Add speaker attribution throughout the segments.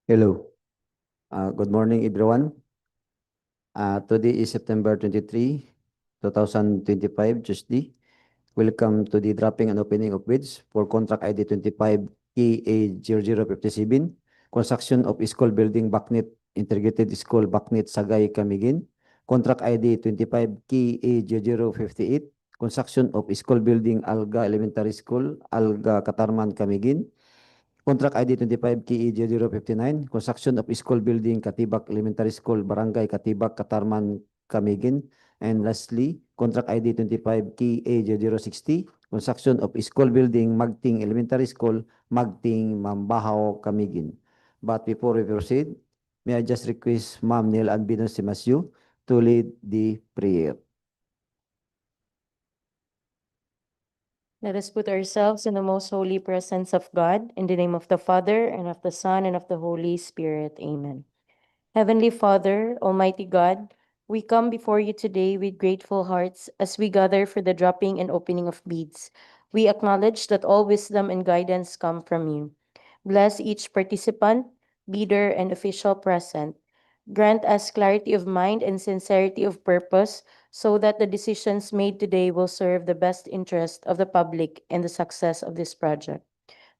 Speaker 1: Hello. Good morning, everyone. Today is September 23, 2025, Tuesday. Welcome to the dropping and opening of bids for contract ID 25 KA0057, construction of school building Bacnit, integrated school Bacnit Sagay Camiguin. Contract ID 25 KA0058, construction of school building Alga Elementary School, Alga Catarman Camiguin. Contract ID 25 KE0059, construction of school building Katibak Elementary School, Barangay Katibak, Catarman, Camiguin. And lastly, contract ID 25 KA0060, construction of school building Magting Elementary School, Magting, Mambajao, Camiguin. But before we proceed, may I just request Ma'am Neil Albino Simasyu to lead the prayer.
Speaker 2: Let us put ourselves in the most holy presence of God, in the name of the Father, and of the Son, and of the Holy Spirit. Amen. Heavenly Father, Almighty God, we come before you today with grateful hearts as we gather for the dropping and opening of beads. We acknowledge that all wisdom and guidance come from you. Bless each participant, bidder, and official present. Grant us clarity of mind and sincerity of purpose so that the decisions made today will serve the best interest of the public and the success of this project.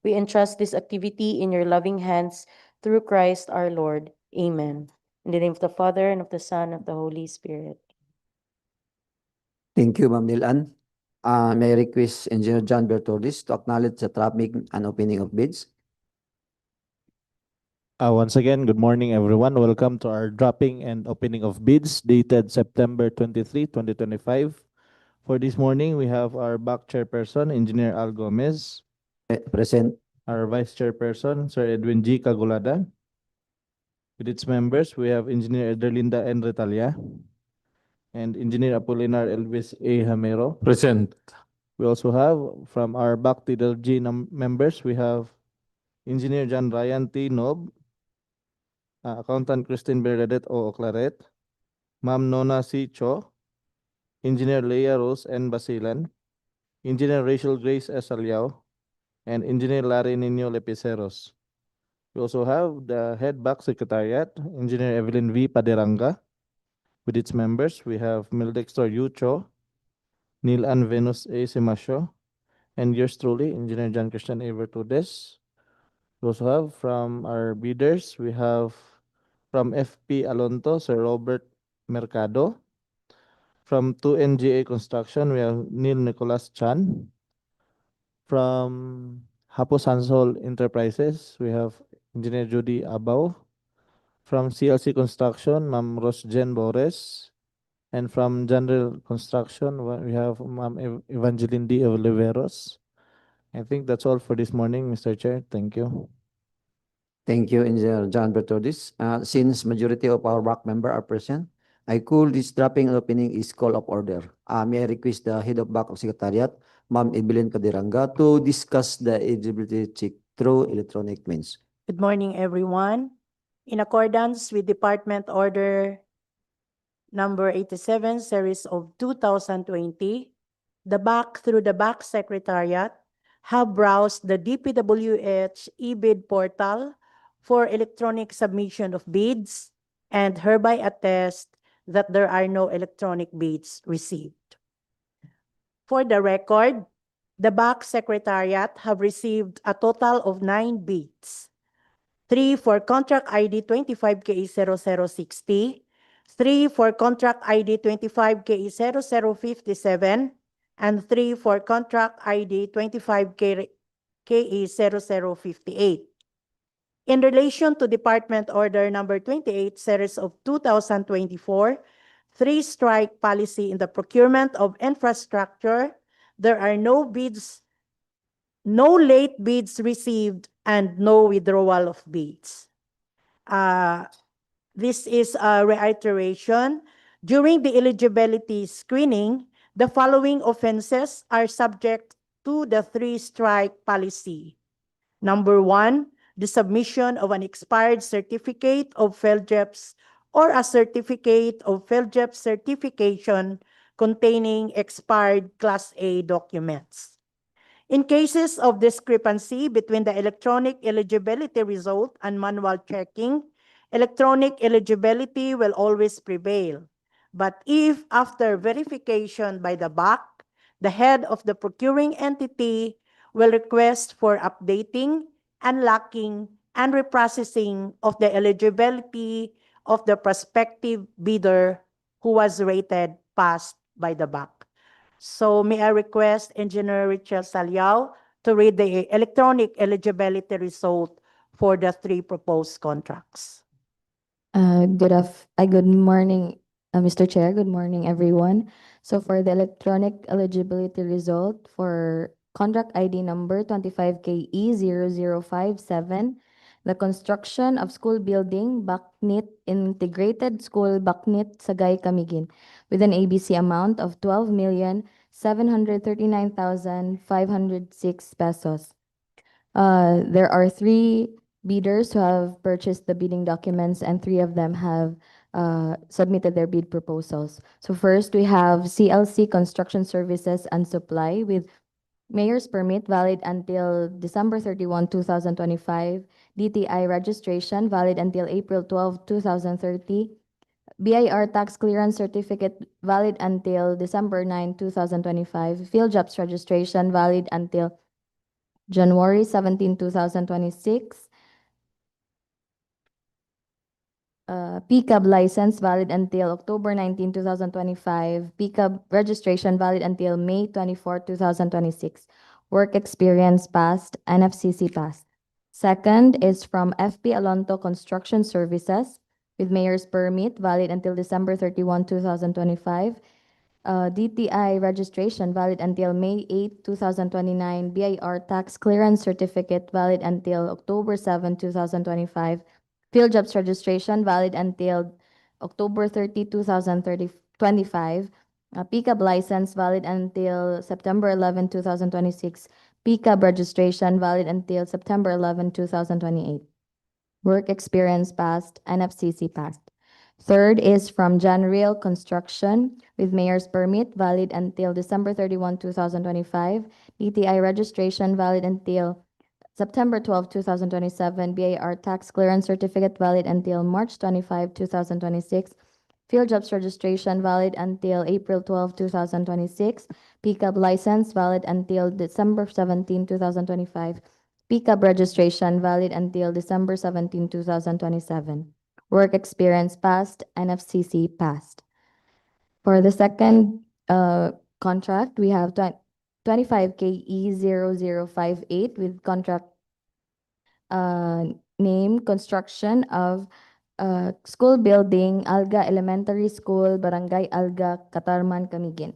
Speaker 2: We entrust this activity in your loving hands through Christ our Lord. Amen. In the name of the Father, and of the Son, and of the Holy Spirit.
Speaker 1: Thank you, Ma'am Neil Ann. May I request Engineer John Bertordis to acknowledge the dropping and opening of bids.
Speaker 3: Once again, good morning, everyone. Welcome to our dropping and opening of bids dated September 23, 2025. For this morning, we have our back chairperson, Engineer Al Gomez.
Speaker 1: Present.
Speaker 3: Our vice chairperson, Sir Edwin G. Cagulada. With its members, we have Engineer Ederlinda N. Retalia and Engineer Apolinar Elvis A. Hamero.
Speaker 4: Present.
Speaker 3: We also have from our back TDLG members, we have Engineer John Ryan T. Nob, Accountant Christine Bernadette O. Oclaret, Ma'am Nona C. Cho, Engineer Leia Rose N. Basilan, Engineer Rachel Grace S. Aliao, and Engineer Larry Nino Lepiceros. We also have the Head Back Secretariat, Engineer Evelyn V. Paderanga. With its members, we have Mildexter Yu Cho, Neil Ann Venus A. Simasyo, and yours truly, Engineer John Christian A. Vertudes. We also have from our bidders, we have from FP Alonto, Sir Robert Mercado. From 2NGA Construction, we have Neil Nicholas Chan. From Hapo Sansol Enterprises, we have Engineer Judy Abaw. From CLC Construction, Ma'am Rosjen Bores. And from General Construction, we have Ma'am Evangeline D. Oliveros. I think that's all for this morning, Mr. Chair. Thank you.
Speaker 1: Thank you, Engineer John Bertordis. Since majority of our back member are present, I call this dropping and opening is call of order. May I request the head of back of secretariat, Ma'am Evelyn Caderanga, to discuss the eligibility check through electronic means.
Speaker 5: Good morning, everyone. In accordance with Department Order number 87, series of 2020, the back through the back secretariat have browsed the DPWH e-bid portal for electronic submission of bids and hereby attest that there are no electronic bids received. For the record, the back secretariat have received a total of 9 bids. 3 for contract ID 25KE0060, 3 for contract ID 25KE0057, and 3 for contract ID 25KE0058. In relation to Department Order number 28, series of 2024, 3-strike policy in the procurement of infrastructure, there are no bids, no late bids received, and no withdrawal of bids. This is a reiteration. During the eligibility screening, the following offenses are subject to the 3-strike policy. Number 1, the submission of an expired certificate of FELJEPS or a certificate of FELJEPS certification containing expired Class A documents. In cases of discrepancy between the electronic eligibility result and manual checking, electronic eligibility will always prevail. But if after verification by the BAC, the head of the procuring entity will request for updating, unlocking, and reprocessing of the eligibility of the prospective bidder who was rated passed by the BAC. So may I request Engineer Richel Salyao to read the electronic eligibility result for the three proposed contracts.
Speaker 4: Good morning, Mr. Chair. Good morning, everyone. So for the electronic eligibility result for contract ID number 25KE0057, the construction of school building, Bacnit Integrated School, Bacnit, Sagay, Camiguin, with an ABC amount of 12,739,506 pesos. There are three bidders who have purchased the bidding documents, and three of them have submitted their bid proposals. So first, we have CLC Construction Services and Supply with mayor's permit valid until December 31, 2025, DTI registration valid until April 12, 2030, BIR tax clearance certificate valid until December 9, 2025, field jobs registration valid until January 17, 2026. PCAB license valid until October 19, 2025. PCAB registration valid until May 24, 2026. Work experience passed, NFCC passed. Second is from FP Alonto Construction Services with mayor's permit valid until December 31, 2025. DTI registration valid until May 8, 2029. BIR tax clearance certificate valid until October 7, 2025. Field jobs registration valid until October 30, 2025. PCAB license valid until September 11, 2026. PCAB registration valid until September 11, 2028. Work experience passed, NFCC passed. Third is from Janrail Construction with mayor's permit valid until December 31, 2025. DTI registration valid until September 12, 2027. BIR tax clearance certificate valid until March 25, 2026. Field jobs registration valid until April 12, 2026. PCAB license valid until December 17, 2025. PCAB registration valid until December 17, 2027. Work experience passed, NFCC passed. For the second contract, we have 25KE0058 with contract name construction of school building, Alga Elementary School, Barangay Alga, Catarman, Camiguin.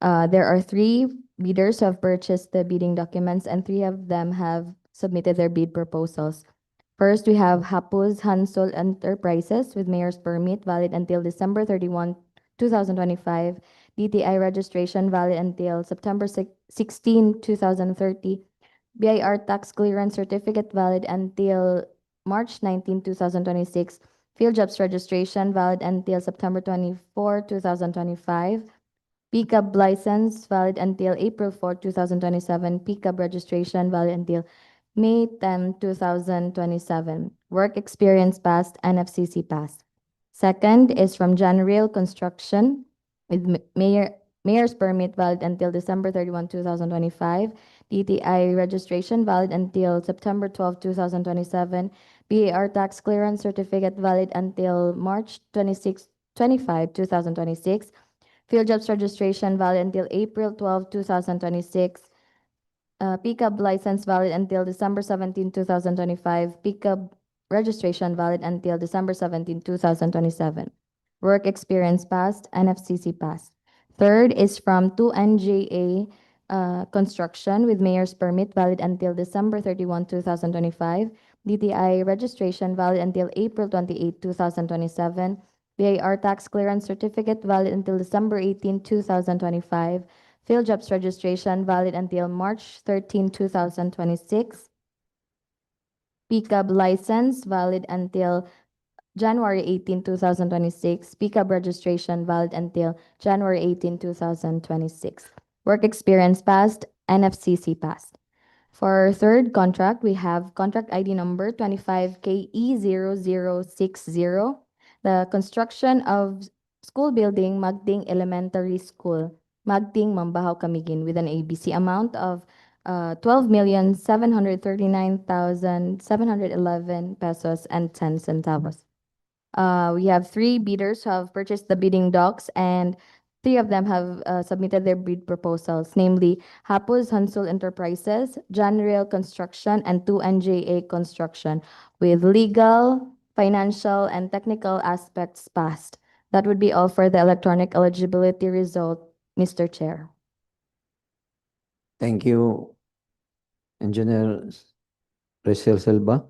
Speaker 4: There are three bidders who have purchased the bidding documents, and three of them have submitted their bid proposals. First, we have Hapuz Hansol Enterprises with mayor's permit valid until December 31, 2025. DTI registration valid until September 16, 2030. BIR tax clearance certificate valid until March 19, 2026. Field jobs registration valid until September 24, 2025. PCAB license valid until April 4, 2027. PCAB registration valid until May 10, 2027. Work experience passed, NFCC passed. Second is from Janrail Construction with mayor's permit valid until December 31, 2025. DTI registration valid until September 12, 2027. BAR tax clearance certificate valid until March 26, 25, 2026. Field jobs registration valid until April 12, 2026. PCAB license valid until December 17, 2025. PCAB registration valid until December 17, 2027. Work experience passed, NFCC passed. Third is from 2NJA Construction with mayor's permit valid until December 31, 2025. DTI registration valid until April 28, 2027. BIR tax clearance certificate valid until December 18, 2025. Field jobs registration valid until March 13, 2026. PCAB license valid until January 18, 2026. PCAB registration valid until January 18, 2026. Work experience passed, NFCC passed. For our third contract, we have contract ID number 25KE0060. The construction of school building Magting Elementary School, Magting, Mambajao, Camiguin, with an ABC amount of 12,739,711 pesos and 10 centavos. We have three bidders who have purchased the bidding docs, and three of them have submitted their bid proposals, namely Hapuz Hansul Enterprises, John Rail Construction, and 2NJA Construction, with legal, financial, and technical aspects passed. That would be all for the electronic eligibility result, Mr. Chair.
Speaker 1: Thank you, Engineer Rachel Silva.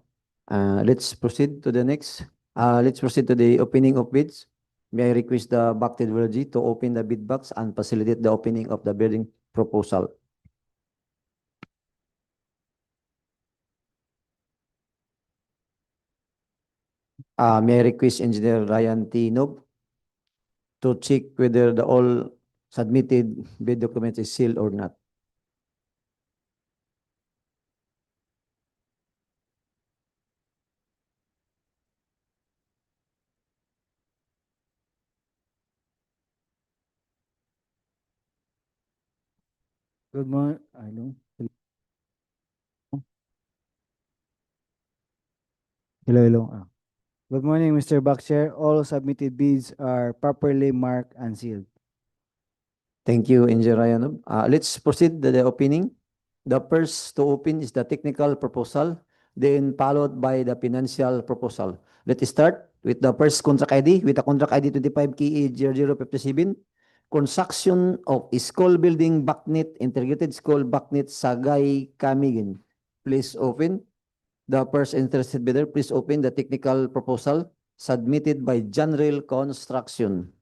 Speaker 1: Let's proceed to the next. Let's proceed to the opening of bids. May I request the Bacnit Brgy to open the bid box and facilitate the opening of the bidding proposal. May I request Engineer Ryan T. Nob to check whether the all submitted bid documents is sealed or not.
Speaker 6: Good morning. I know. Hello. Good morning, Mr. Bakcher. All submitted bids are properly marked and sealed.
Speaker 1: Thank you, Engineer Ryan. Let's proceed to the opening. The first to open is the technical proposal, then followed by the financial proposal. Let's start with the first contract ID, with the contract ID 25KE0057. Construction of a school building Bacnit, Integrated School Bacnit, Sagay, Camiguin. Please open. The first interested bidder, please open the technical proposal submitted by John Rail Construction.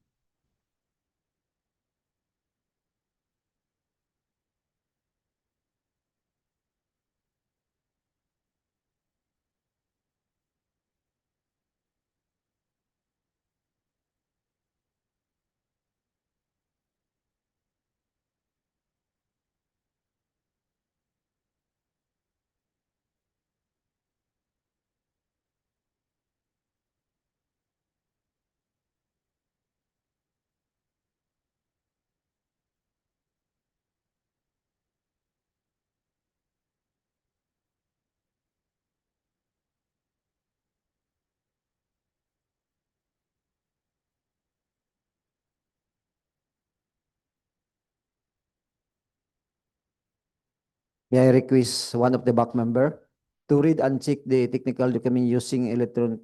Speaker 1: May I request one of the back member to read and check the technical document using electronic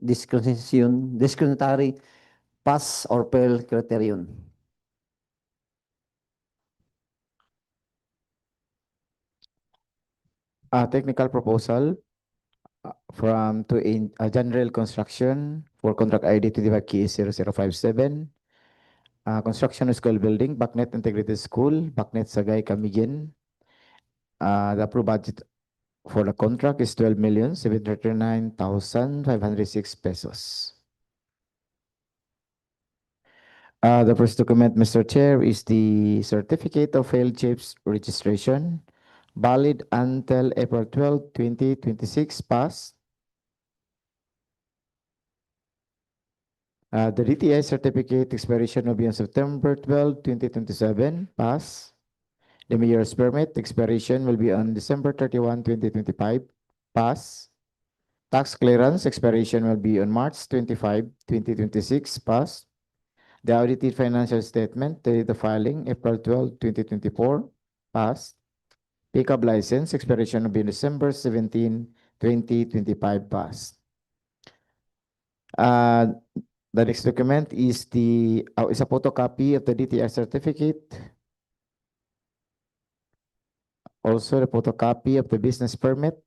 Speaker 1: discriminatory pass or fail criterion.
Speaker 7: A technical proposal from General Construction for contract ID 25K0057. Construction of school building, Bacnit Integrated School, Bacnit Sagay, Camiguin. The approved budget for the contract is 12,739,506 pesos. The first document, Mr. Chair, is the Certificate of Failed Chips Registration, valid until April 12, 2026, pass. The DTI certificate expiration will be on September 12, 2027, pass. The mayor's permit expiration will be on December 31, 2025, pass. Tax clearance expiration will be on March 25, 2026, pass. The audited financial statement dated the filing April 12, 2024, pass. Pickup license expiration will be on December 17, 2025, pass. The next document is is a photocopy of the DTI certificate. Also, the photocopy of the business permit.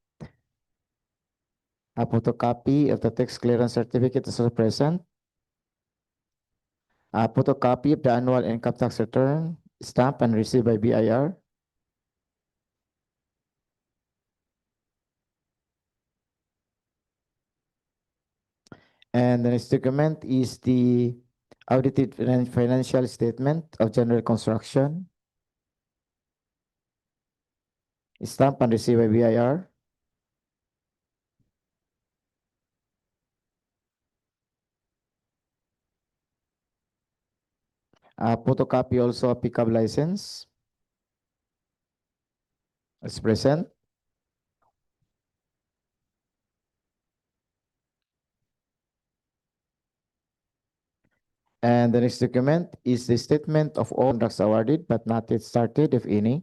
Speaker 7: A photocopy of the tax clearance certificate is also present. A photocopy of the annual income tax return, stamped and received by BIR. And the next document is the audited financial statement of general construction. Stamp and receive by BIR. Photocopy also a pickup license. Is present. And the next document is the statement of all contracts awarded but not yet started, if any.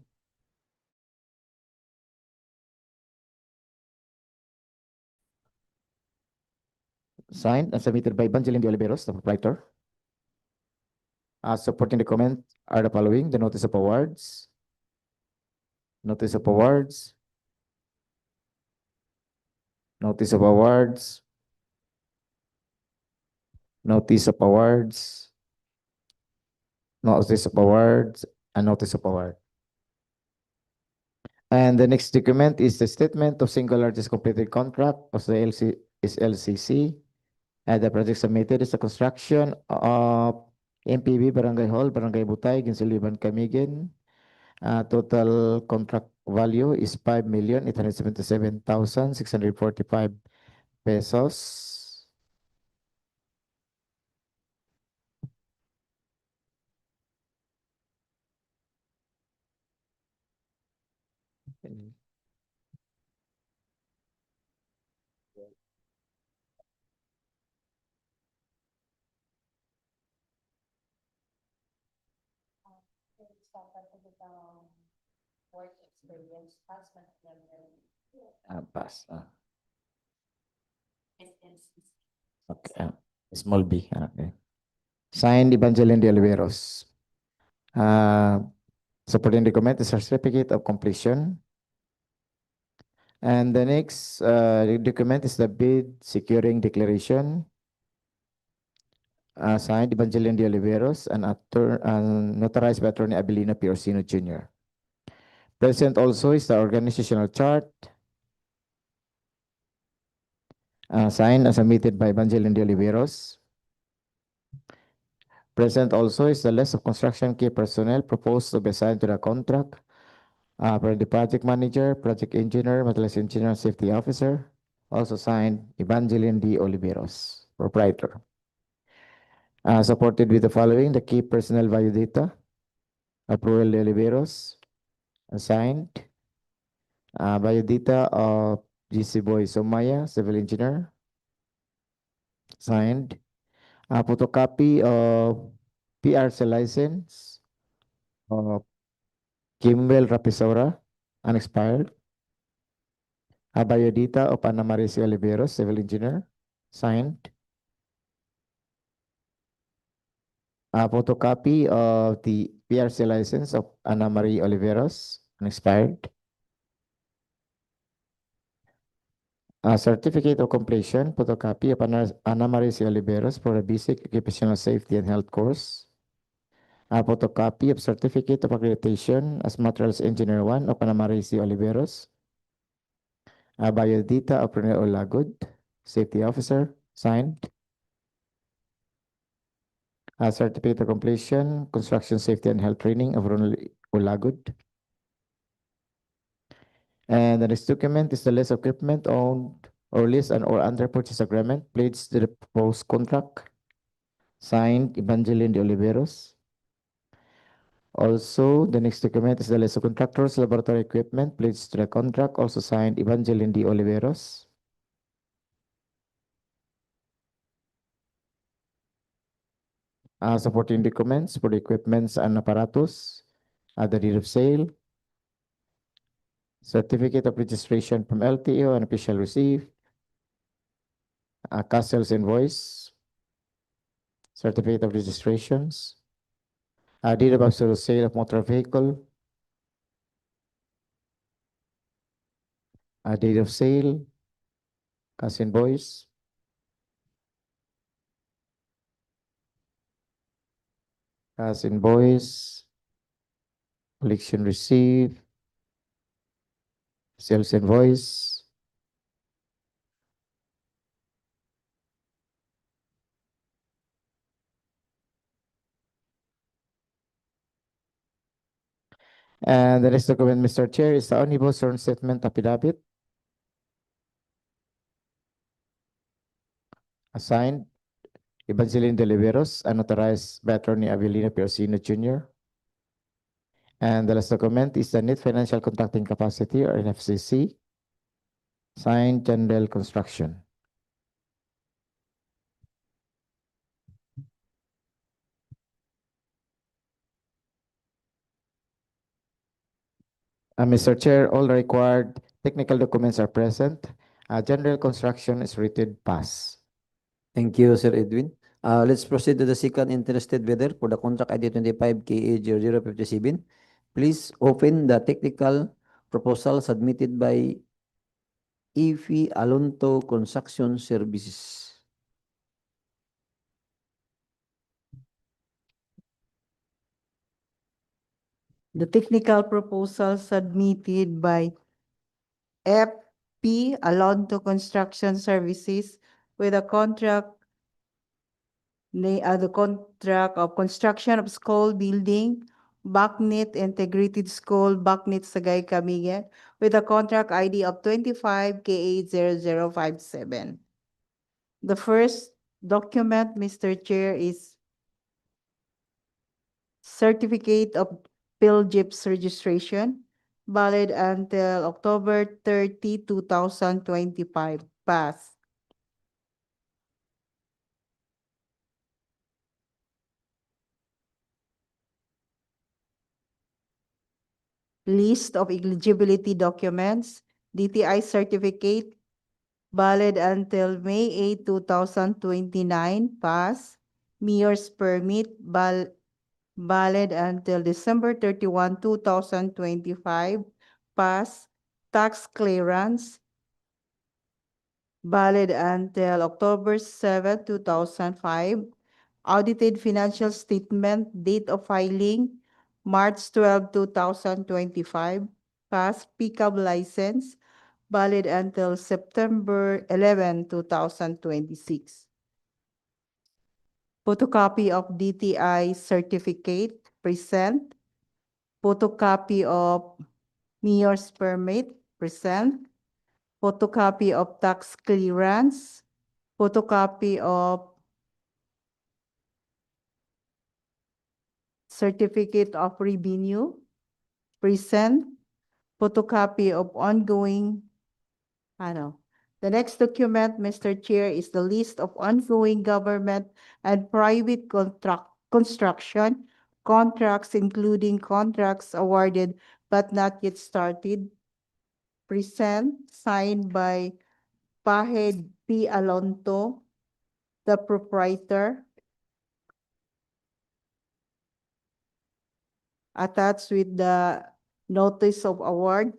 Speaker 7: Signed and submitted by Evangeline de Oliveros, the proprietor. Supporting the comment are the following: the notice of awards, notice of awards, notice of awards, notice of awards, notice of awards, and notice of award. And the next document is the statement of single largest completed contract of the LCC. And the project submitted is the construction of MPB Barangay Hall, Barangay Butay, Ginsuliban, Camiguin. Total contract value is 5,877,645 pesos.
Speaker 2: Work experience, husband,
Speaker 7: Pass. Okay. Small B. Okay. Signed Evangeline de Oliveros. Supporting the document is a certificate of completion. And the next document is the bid securing declaration. Signed Evangeline de Oliveros and notarized by Attorney Abilino P. Orsino Jr. Present also is the organizational chart. Signed and submitted by Evangeline de Oliveros. Present also is the list of construction key personnel proposed to be assigned to the contract. For the project manager, project engineer, materials engineer, safety officer. Also signed Evangeline D. Oliveros, proprietor. Supported with the following: the key personnel value data. Approval de Oliveros. Signed. Value data of GC Boy Somaya, civil engineer. Signed. Photocopy of PRC license of Kimbel Rapisora, unexpired. Biodata of Ana Maria Oliveros, civil engineer. Signed. Photocopy of the PRC license of Ana Maria Oliveros, unexpired. Certificate of completion, photocopy of Ana Maria Oliveros for a basic occupational safety and health course. Photocopy of certificate of accreditation as materials engineer 1 of Ana Maria Oliveros. Biodata of Renee Olagud, safety officer, signed. Certificate of completion, construction safety and health training of Renee Olagud. And the next document is the list of equipment owned or leased and or under purchase agreement pledged to the proposed contract. Signed Evangeline de Oliveros. Also, the next document is the list of contractors, laboratory equipment pledged to the contract, also signed Evangeline de Oliveros. Supporting documents for the equipments and apparatus, the deed of sale, certificate of registration from LTO and official receipt, Castle's invoice, certificate of registrations, deed of absolute sale of motor vehicle, deed of sale, cash invoice, collection receipt, sales invoice, And the next document, Mr. Chair, is the omnibus sworn statement affidavit. Assigned, Evangeline de Oliveros, unauthorized by Attorney Avelino Piercino Jr. And the last document is the Net Financial Contracting Capacity, or NFCC, signed General Construction. Mr. Chair, all required technical documents are present. General Construction is rated pass.
Speaker 1: Thank you, Sir Edwin. Let's proceed to the second interested bidder for the contract ID 25 KA0057. Please open the technical proposal submitted by EV Alonto Construction Services.
Speaker 5: The technical proposal submitted by FP Alonto Construction Services with a contract the contract of construction of school building, Bacnit Integrated School, Bacnit Sagay, Camiguin, with a contract ID of 25 KA0057. The first document, Mr. Chair, is Certificate of PhilJIPS registration, valid until October 30, 2025. Pass. List of eligibility documents, DTI certificate, valid until May 8, 2029. Pass. Mayor's permit, valid until December 31, 2025. Pass. Tax clearance, valid until October 7, 2005. Audited financial statement, date of filing, March 12, 2025. Pass. Pickup license, valid until September 11, 2026. Photocopy of DTI certificate, present. Photocopy of mayor's permit, present. Photocopy of tax clearance. Photocopy of certificate of revenue, present. Photocopy of ongoing, The next document, Mr. Chair, is the list of ongoing government and private construction contracts, including contracts awarded but not yet started. Present, signed by Pahed P. Alonto, the proprietor. Attached with the notice of award.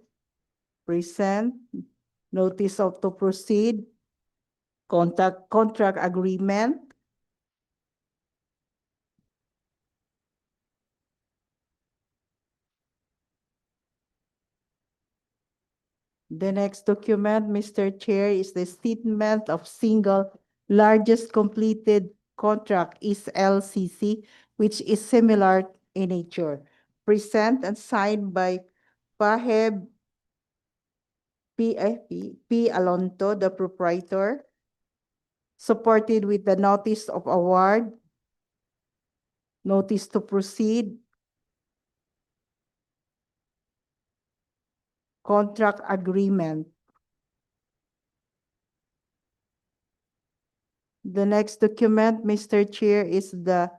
Speaker 5: Present, notice of to proceed, contract agreement. The next document, Mr. Chair, is the statement of single largest completed contract is LCC, which is similar in nature. Present and signed by Paheb P. Alonto, the proprietor, supported with the notice of award, notice to proceed, contract agreement. The next document, Mr. Chair, is the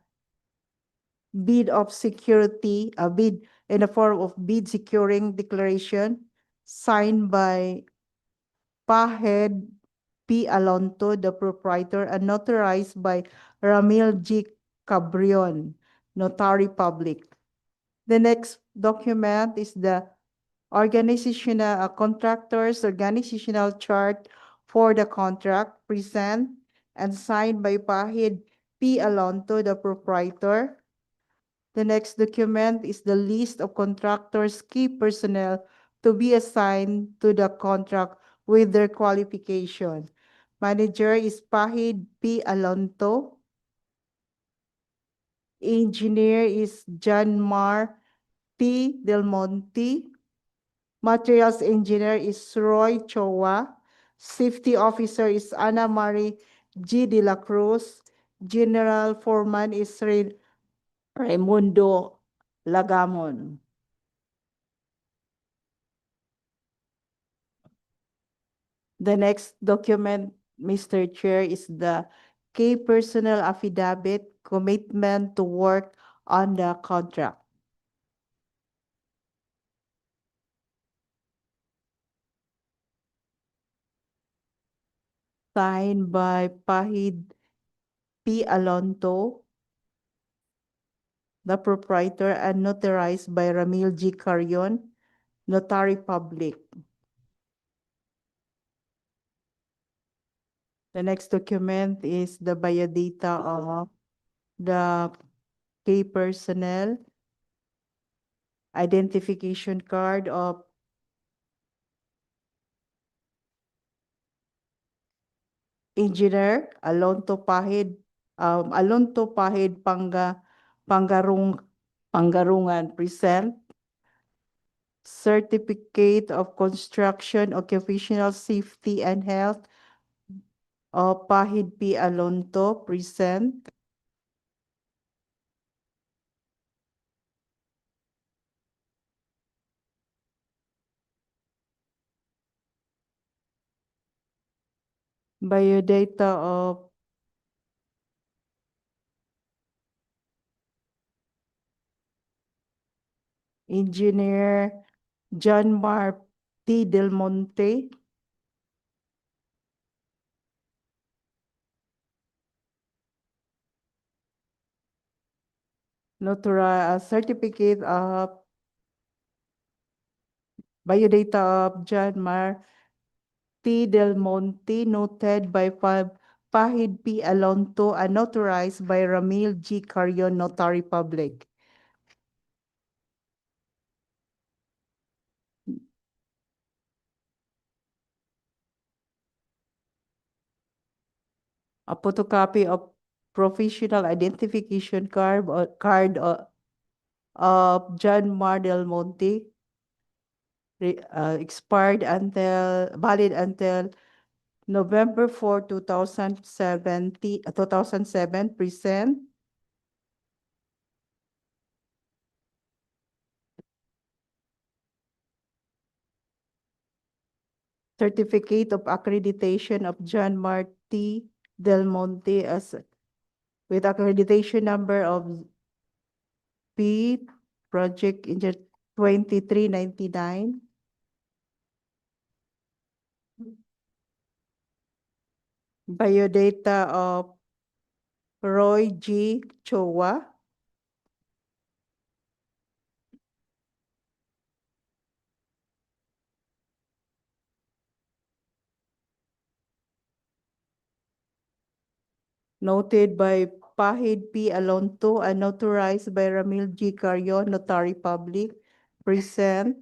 Speaker 5: bid of security, a bid in the form of bid securing declaration signed by Pahed P. Alonto, the proprietor, and notarized by Ramil G. Cabrion, Notary Public. The next document is the organizational contractors organizational chart for the contract, present and signed by Pahid P. Alonto, the proprietor. The next document is the list of contractors' key personnel to be assigned to the contract with their qualification. Manager is Pahid P. Alonto. Engineer is John Mar T. Del Monte. Materials Engineer is Roy Chowa. Safety Officer is Ana Marie G. De La Cruz. General Foreman is Raimundo Lagamon. The next document, Mr. Chair, is the key personnel affidavit commitment to work on the contract. Signed by Pahid P. Alonto, the proprietor, and notarized by Ramil G. Carion, Notary Public. The next document is the biodata of the key personnel, identification card of Engineer Alonto Pahid Pangarungan present Certificate of Construction Occupational Safety and Health of Pahid P. Alonto present biodata of Engineer John Mar T. Del Monte, certificate of biodata of John Mar T. Del Monte, noted by Pahid P. Alonto and notarized by Ramil G. Carion, Notary Public. A photocopy of professional identification of John Mar Del Monte, valid until November 4, 2007, present. Certificate of accreditation of John Marty Del Monte as with accreditation number of P Project Engineer 2399. Biodata of Roy G. Chowa. Noted by Pahid P. Alonto and notarized by Ramil G. Carion, Notary Public. Present.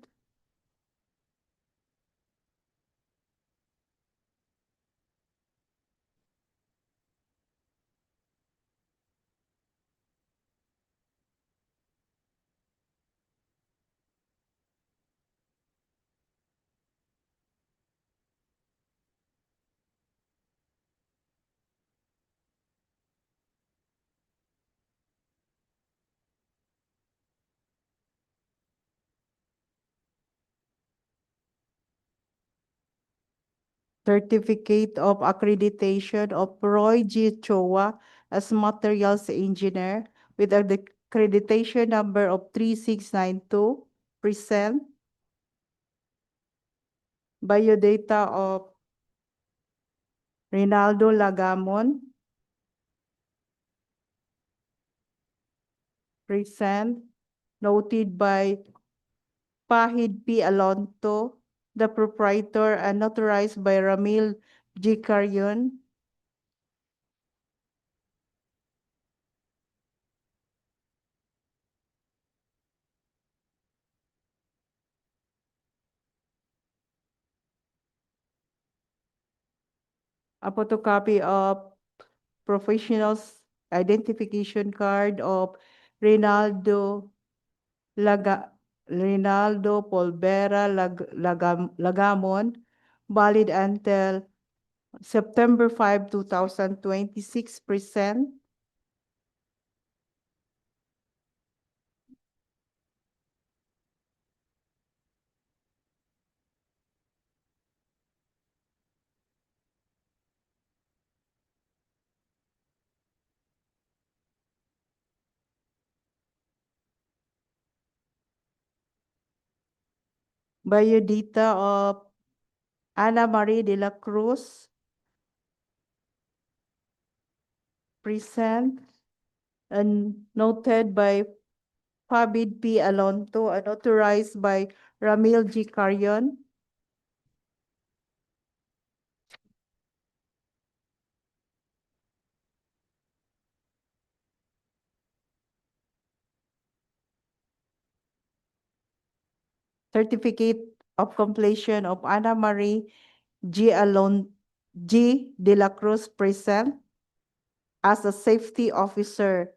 Speaker 5: Certificate of accreditation of Roy G. Chowa as materials engineer with an accreditation number of 3692. Present. Biodata of Rinaldo Lagamon. Present. Noted by Pahid P. Alonto, the proprietor, and notarized by Ramil G. Carion. A photocopy of professional's identification card of Reynaldo Rinaldo Polvera Lagamon, valid until September 5, 2026, present. Biodata of Ana Marie de la Cruz, present, and noted by Fabid P. Alonto, and authorized by Ramil G. Carion. Certificate of completion of Ana Marie G. de la Cruz, present, as a safety officer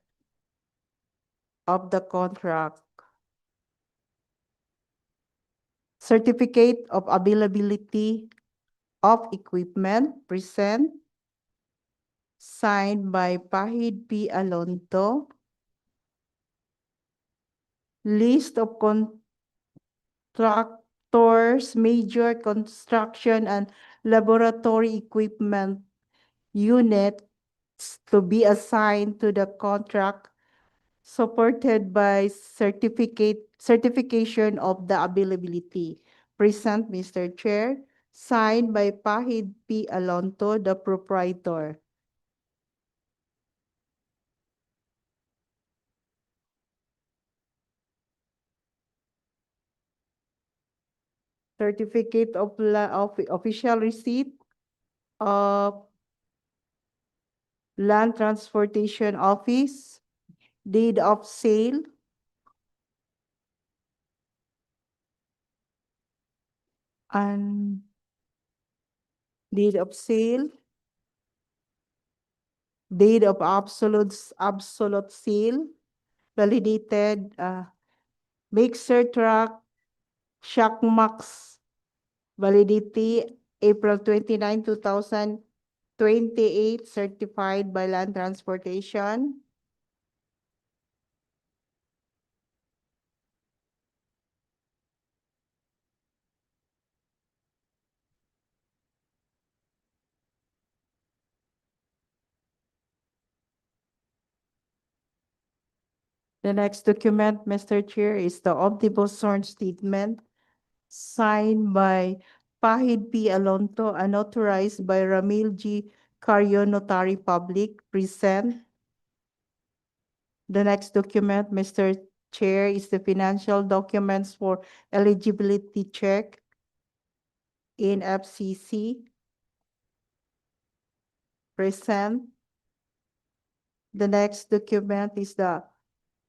Speaker 5: of the contract. Certificate of availability of equipment, present, signed by Pahid P. Alonto. List of contractors, major construction and laboratory equipment units to be assigned to the contract, supported by certification of the availability. Present, Mr. Chair, signed by Pahid P. Alonto, the proprietor. Certificate of official receipt of Land Transportation Office, deed of sale, and deed of sale, deed of absolute sale, validated, mixer truck, shock max, validity April 29, 2028, certified by Land Transportation. The next document, Mr. Chair, is the omnibus sworn statement signed by Pahid P. Alonto and authorized by Ramil G. Carion, Notary Public, present. The next document, Mr. Chair, is the financial documents for eligibility check in FCC, present. The next document is the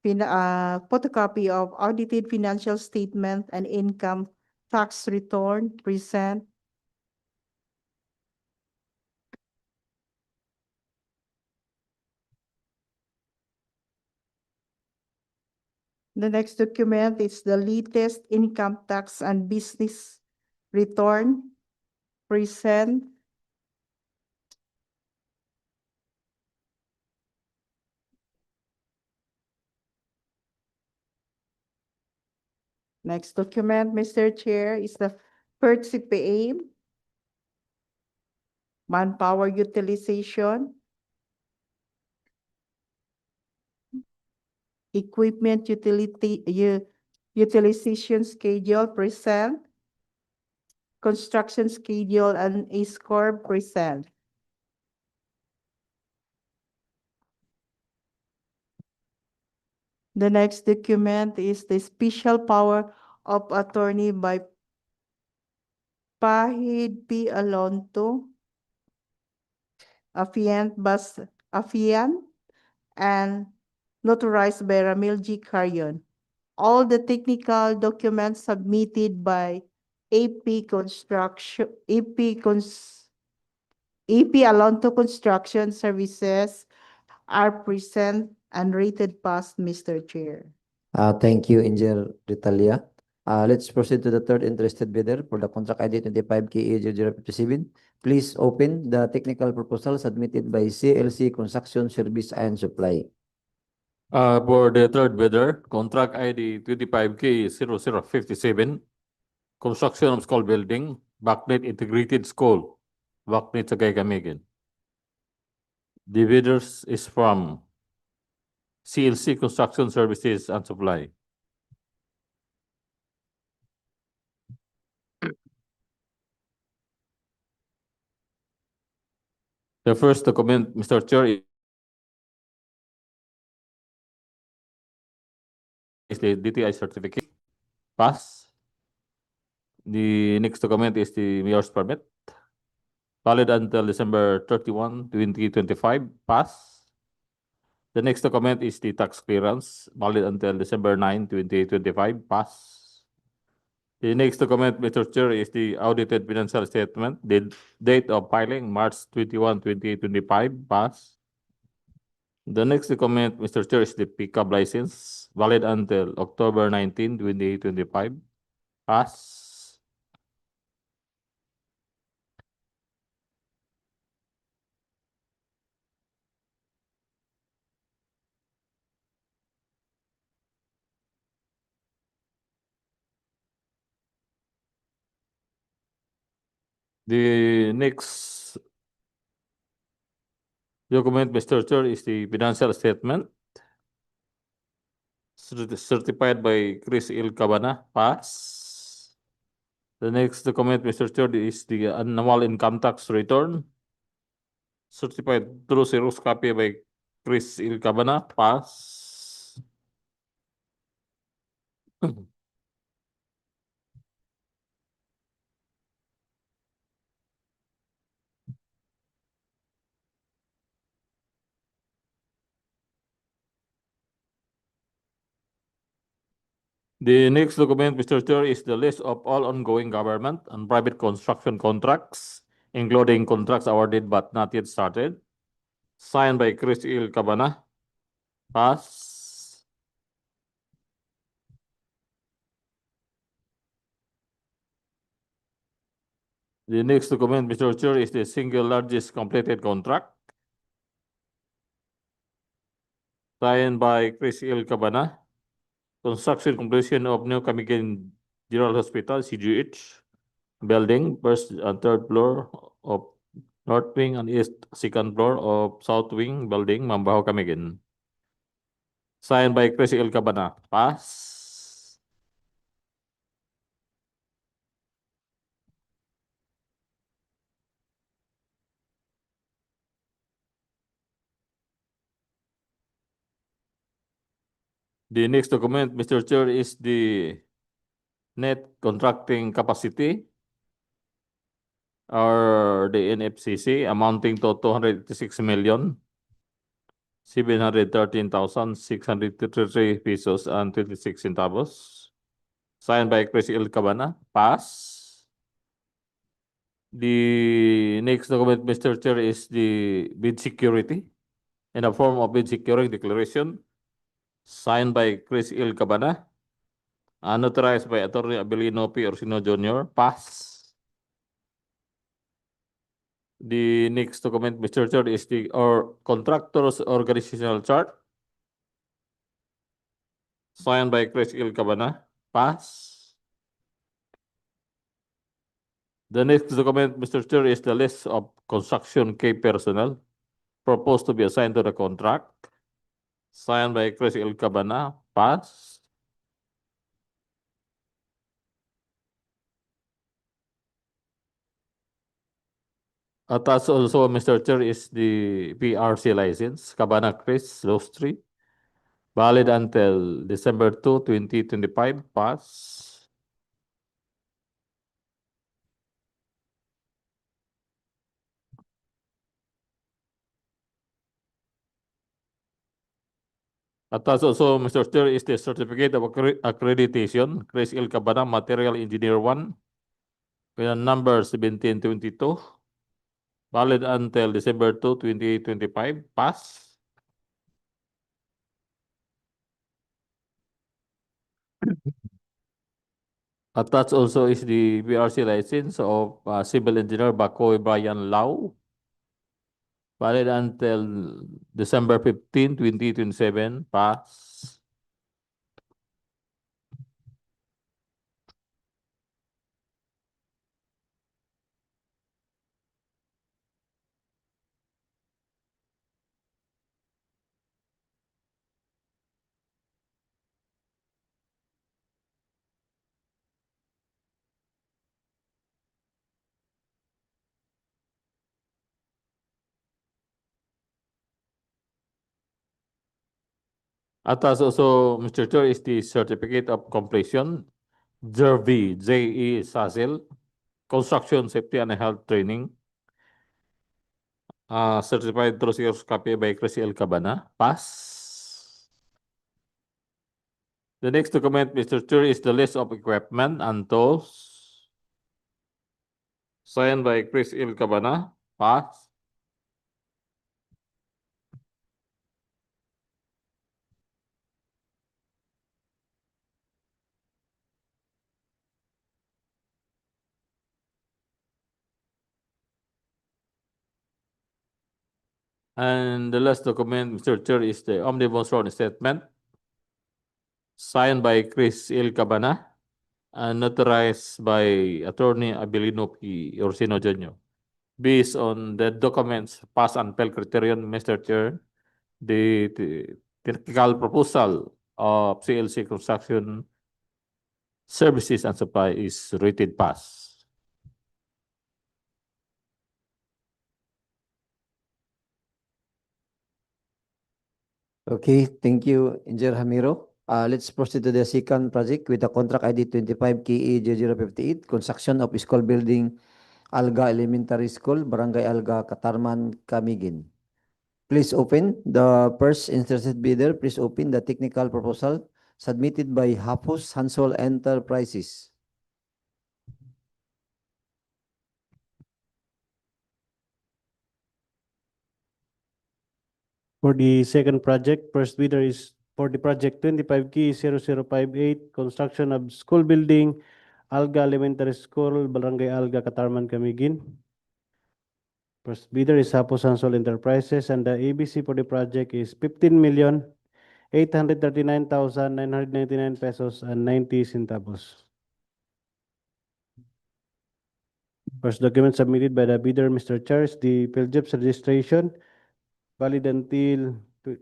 Speaker 5: photocopy of audited financial statement and income tax return, present. The next document is the latest income tax and business return, present. Next document, Mr. Chair, is the PERT CPA, manpower utilization, equipment utilization schedule, present. Construction schedule and a score, present. The next document is the special power of attorney by Pahid P. Alonto, affiant and notarized by Ramil G. Carion. All the technical documents submitted by AP Alonto Construction Services are present and rated pass, Mr. Chair.
Speaker 1: Thank you, Engineer Ritalia. Let's proceed to the third interested bidder for the contract ID 25KA0057. Please open the technical proposal submitted by CLC Construction Service and Supply.
Speaker 8: For the third bidder, contract ID 25K0057, construction of school building, Bacnit Integrated School, Bacnit Sagay Camiguin. The bidders is from CLC Construction Services and Supply. The first document, Mr. Chair, is the DTI certificate. Pass. The next document is the mayor's permit. Valid until December 31, 2025. Pass. The next document is the tax clearance. Valid until December 9, 2025. Pass. The next document, Mr. Chair, is the audited financial statement. The date of filing, March 21, 2025. Pass. The next document, Mr. Chair, is the pickup license. Valid until October 19, 2025. Pass. The next document, Mr. Chair, is the financial statement certified by Chris L. Cabana. Pass. The next document, Mr. Chair, is the annual income tax return certified through Xerox copy by Chris L. Cabana. Pass. The next document, Mr. Chair, is the list of all ongoing government and private construction contracts, including contracts awarded but not yet started, signed by Chris L. Cabana. Pass. The next document, Mr. Chair, is the single largest completed contract, signed by Chris L. Cabana. Construction completion of new Camiguin General Hospital, CGH, building, first and third floor of North Wing and East second floor of South Wing building, Mambajao, Camiguin. Signed by Chris L. Cabana. Pass. The next document, Mr. Chair, is the net contracting capacity or the NFCC amounting to 286,713,633 pesos and 26 centavos. Signed by Chris L. Cabana. Pass. The next document, Mr. Chair, is the bid security in a form of bid security declaration, signed by Chris L. Cabana, notarized by Attorney Abilino P. Orsino Jr. Pass. The next document, Mr. Chair, is the contractor's organizational chart, signed by Chris L. Cabana. Pass. The next document, Mr. Chair, is the list of construction key personnel proposed to be assigned to the contract, signed by Chris L. Cabana. Pass. Attached also, Mr. Chair, is the PRC license, Cabana Chris Lostri, valid until December 2, 2025. Pass. Attached also, Mr. Chair, is the certificate of accreditation, Chris L. Cabana, Material Engineer 1, with a number 1722, valid until December 2, 2025. Pass. Attached also is the BRC license of Civil Engineer Bacoy Brian Lau, valid until December 15, 2027. Pass. Attached also, Mr. Chair, is the certificate of completion, JERV, J.E. Sasil, Construction Safety and Health Training, certified through Xerox copy by Chris L. Cabana. Pass. The next document, Mr. Chair, is the list of equipment and tools, signed by Chris L. Cabana. Pass. And the last document, Mr. Chair, is the omnibus loan statement, signed by Chris L. Cabana and notarized by Attorney Abilino P. Orsino Jr. Based on the documents pass and fail criterion, Mr. Chair, the technical proposal of CLC Construction Services and Supply is rated pass.
Speaker 1: Okay, thank you, Engineer Hamiro. Let's proceed to the second project with the contract ID 25KE0058, construction of school building, Alga Elementary School, Barangay Alga, Catarman, Camiguin. Please open the first interested bidder. Please open the technical proposal submitted by Hapus Hansol Enterprises.
Speaker 9: For the second project, first bidder is for the project 25K0058, construction of school building, Alga Elementary School, Barangay Alga, Catarman, Camiguin. First bidder is Hapos Hansol Enterprises, and the ABC for the project is 15,839,999 pesos and 90 centavos. First document submitted by the bidder, Mr. Charles, the PhilJEPS registration, valid until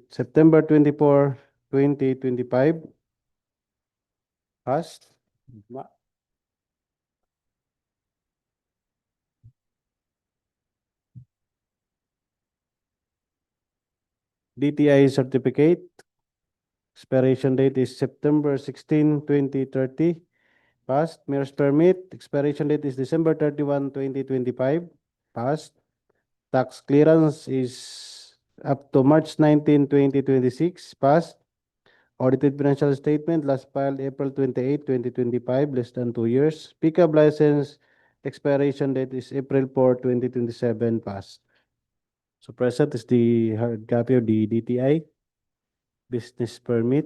Speaker 9: September 24, 2025. Passed. DTI certificate. Expiration date is September 16, 2030. Passed. Mayor's permit. Expiration date is December 31, 2025. Passed. Tax clearance is up to March 19, 2026. Passed. Audited financial statement last filed April 28, 2025, less than 2 years. Pickup license expiration date is April 4, 2027. Passed. So present is the hard copy of the DTI, business permit,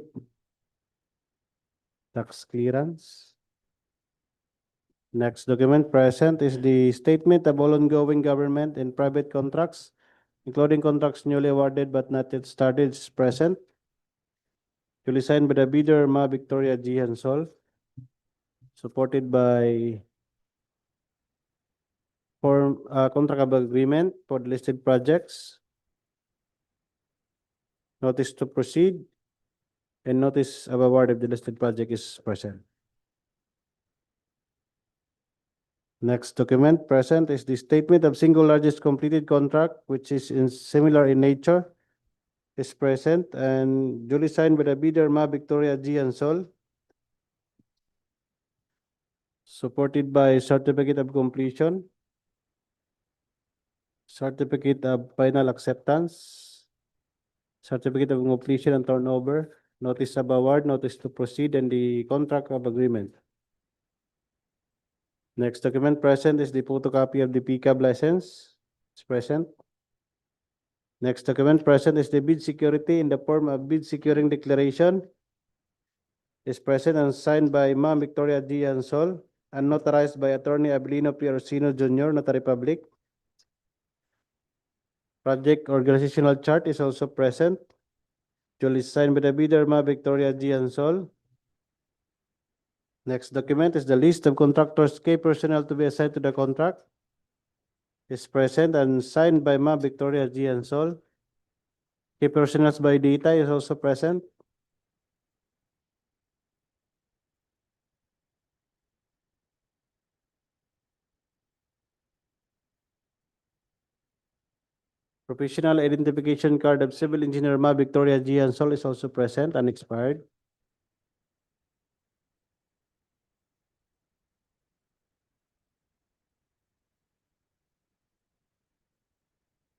Speaker 9: tax clearance. Next document present is the statement of all ongoing government and private contracts, including contracts newly awarded but not yet started, is present. Duly signed by the bidder, Ma Victoria G. Hansol, supported by form contract of agreement for the listed projects, notice to proceed, and notice of award of the listed project is present. Next document present is the statement of single largest completed contract, which is similar in nature, is present and duly signed by the bidder, Ma Victoria G. Hansol, supported by certificate of completion, certificate of final acceptance, certificate of completion and turnover, notice of award, notice to proceed, and the contract of agreement. Next document present is the photocopy of the PCAB license. It's present. Next document present is the bid security in the form of bid securing declaration. is present and signed by Ma'am Victoria G. Ansol and notarized by Attorney Abilino P. Orsino Jr., Notary Public. Project organizational chart is also present. Duly signed by the bidder, Ma'am Victoria G. Ansol. Next document is the list of contractors' key personnel to be assigned to the contract. Is present and signed by Ma'am Victoria G. Ansol. Key personnel by data is also present. Professional identification card of Civil Engineer Ma'am Victoria G. Ansol is also present and expired.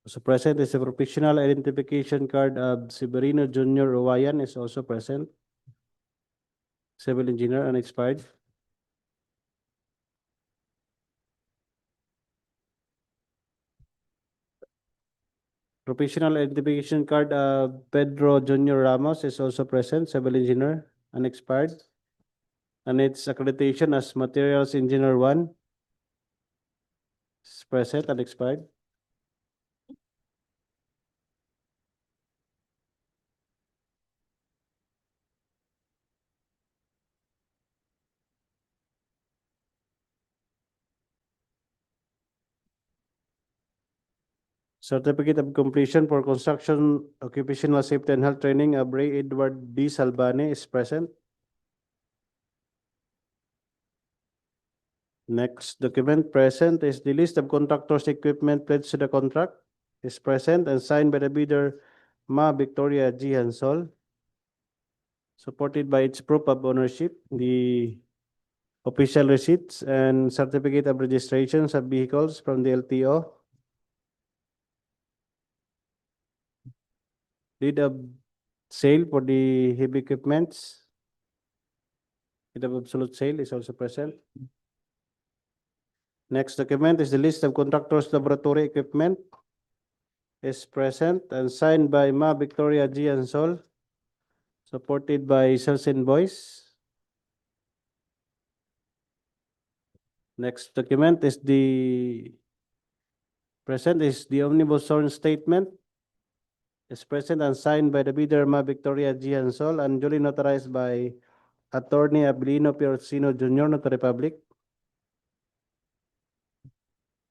Speaker 9: Also present is a professional identification card of Severino Jr. Ruwayan is also present. Civil engineer and expired. Professional identification card of Pedro Jr. Ramos is also present, civil engineer and expired. And its accreditation as materials engineer 1 is present and expired. Certificate of completion for construction occupational safety and health training of Ray Edward D. Salbane is present. Next document present is the list of contractors' equipment pledged to the contract is present and signed by the bidder Ma Victoria G. Hansol, supported by its proof of ownership, the official receipts and certificate of registrations of vehicles from the LTO, deed of sale for the heavy equipments, deed of absolute sale is also present. Next document is the list of contractors' laboratory equipment is present and signed by Ma Victoria G. Ansol, supported by sales invoice. Next document is the omnibus sworn statement is present and signed by the bidder Ma Victoria G. Ansol and duly notarized by Attorney Abilino P. Orsino Jr., Notary Public.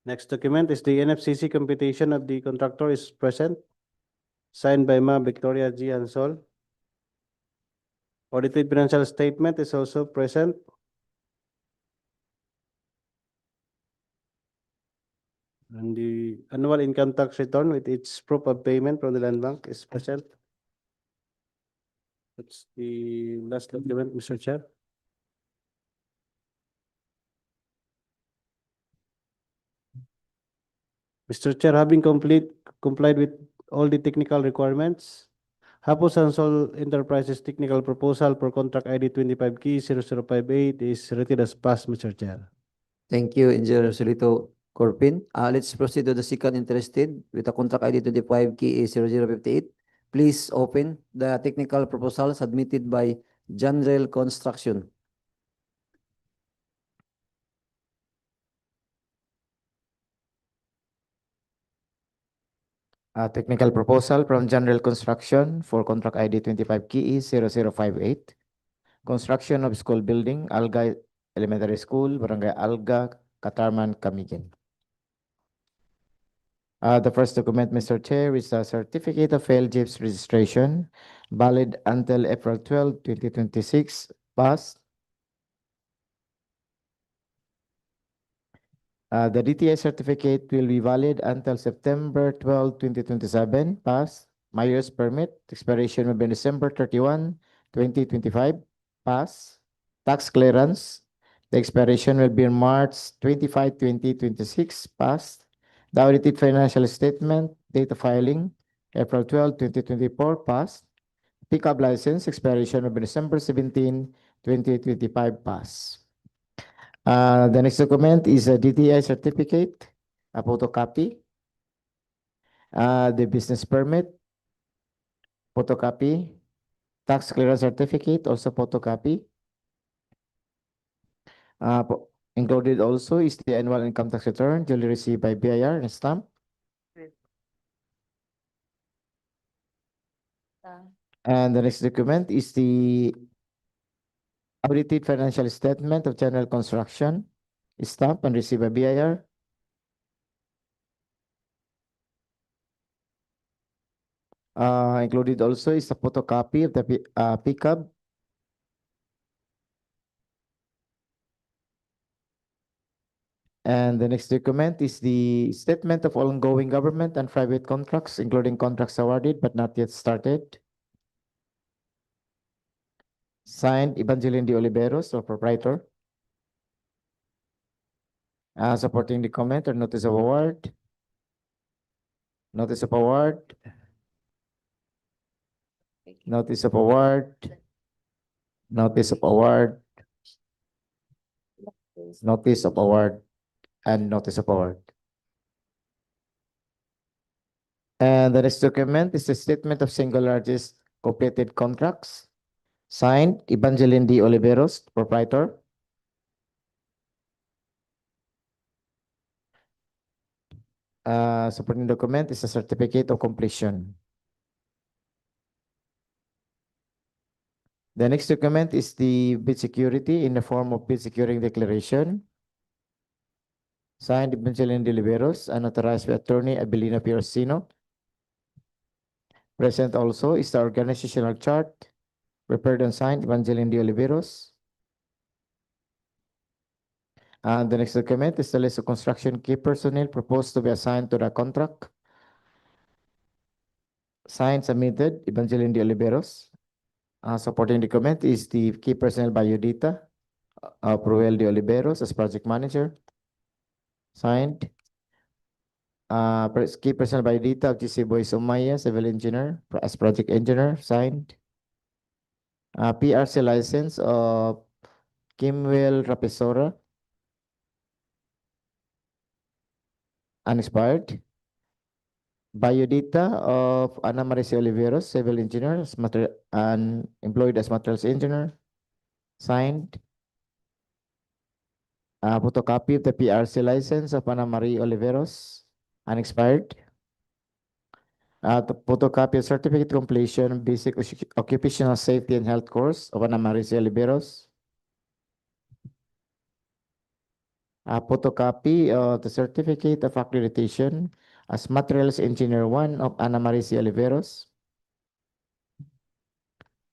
Speaker 9: Next document is the NFCC computation of the contractor is present, signed by Ma Victoria G. Ansol. Audited financial statement is also present. And the annual income tax return with its proof of payment from the land bank is present. That's the last document, Mr. Chair. Mr. Chair, having complied with all the technical requirements, Hapos Ansol Enterprises technical proposal for contract ID 25 key 0058 is rated as passed, Mr. Chair.
Speaker 1: Thank you, Engineer Solito Corpin. Let's proceed to the second interested with the contract ID 25 KA 0058. Please open the technical proposal submitted by General Construction.
Speaker 7: A technical proposal from General Construction for contract ID 25 KE 0058. Construction of school building, Alga Elementary School, Barangay Alga, Catarman, Camiguin. The first document, Mr. Chair, is a certificate of LGIP's registration, valid until April 12, 2026, passed. The DTI certificate will be valid until September 12, 2027, pass. Mayor's permit, expiration will be December 31, 2025, pass. Tax clearance, the expiration will be March 25, 2026, pass. The audited financial statement, date of filing, April 12, 2024, pass. Pickup license, expiration will be December 17, 2025, pass. The next document is a DTI certificate, a photocopy. The business permit, photocopy. Tax clearance certificate, also photocopy. Included also is the annual income tax return duly received by BIR and stamp. And the next document is the audited financial statement of general construction, stamped and received by BIR. Included also is a photocopy of the PCAB. And the next document is the statement of ongoing government and private contracts, including contracts awarded but not yet started. Signed, Evangeline de Oliveros, or proprietor. Supporting the comment or notice of award. Notice of award. Notice of award. Notice of award. Notice of award. And notice of award. And the next document is the statement of single largest completed contracts. Signed, Evangeline de Oliveros, proprietor. Supporting document is a certificate of completion. The next document is the bid security in the form of bid securing declaration. Signed, Evangeline de Oliveros, and authorized by attorney Abilina Piercino. Present also is the organizational chart, prepared and signed, Evangeline de Oliveros. And the next document is the list of construction key personnel proposed to be assigned to the contract. Signed, submitted, Evangeline de Oliveros. Supporting document is the key personnel biodata, Pruel de Oliveros as project manager. Signed. Key personnel biodata of GC Boy Sumaya, civil engineer, as project engineer. Signed. PRC license of Kimwell Rapisora, unexpired. Biodata of Ana Marisa Oliveros, civil engineer, and employed as materials engineer. Signed. Photocopy of the PRC license of Ana Maria Oliveros, unexpired. The photocopy of certificate completion, basic occupational safety and health course of Ana Marisa Oliveros. Photocopy of the certificate of accreditation as materials engineer 1 of Ana Marisa Oliveros.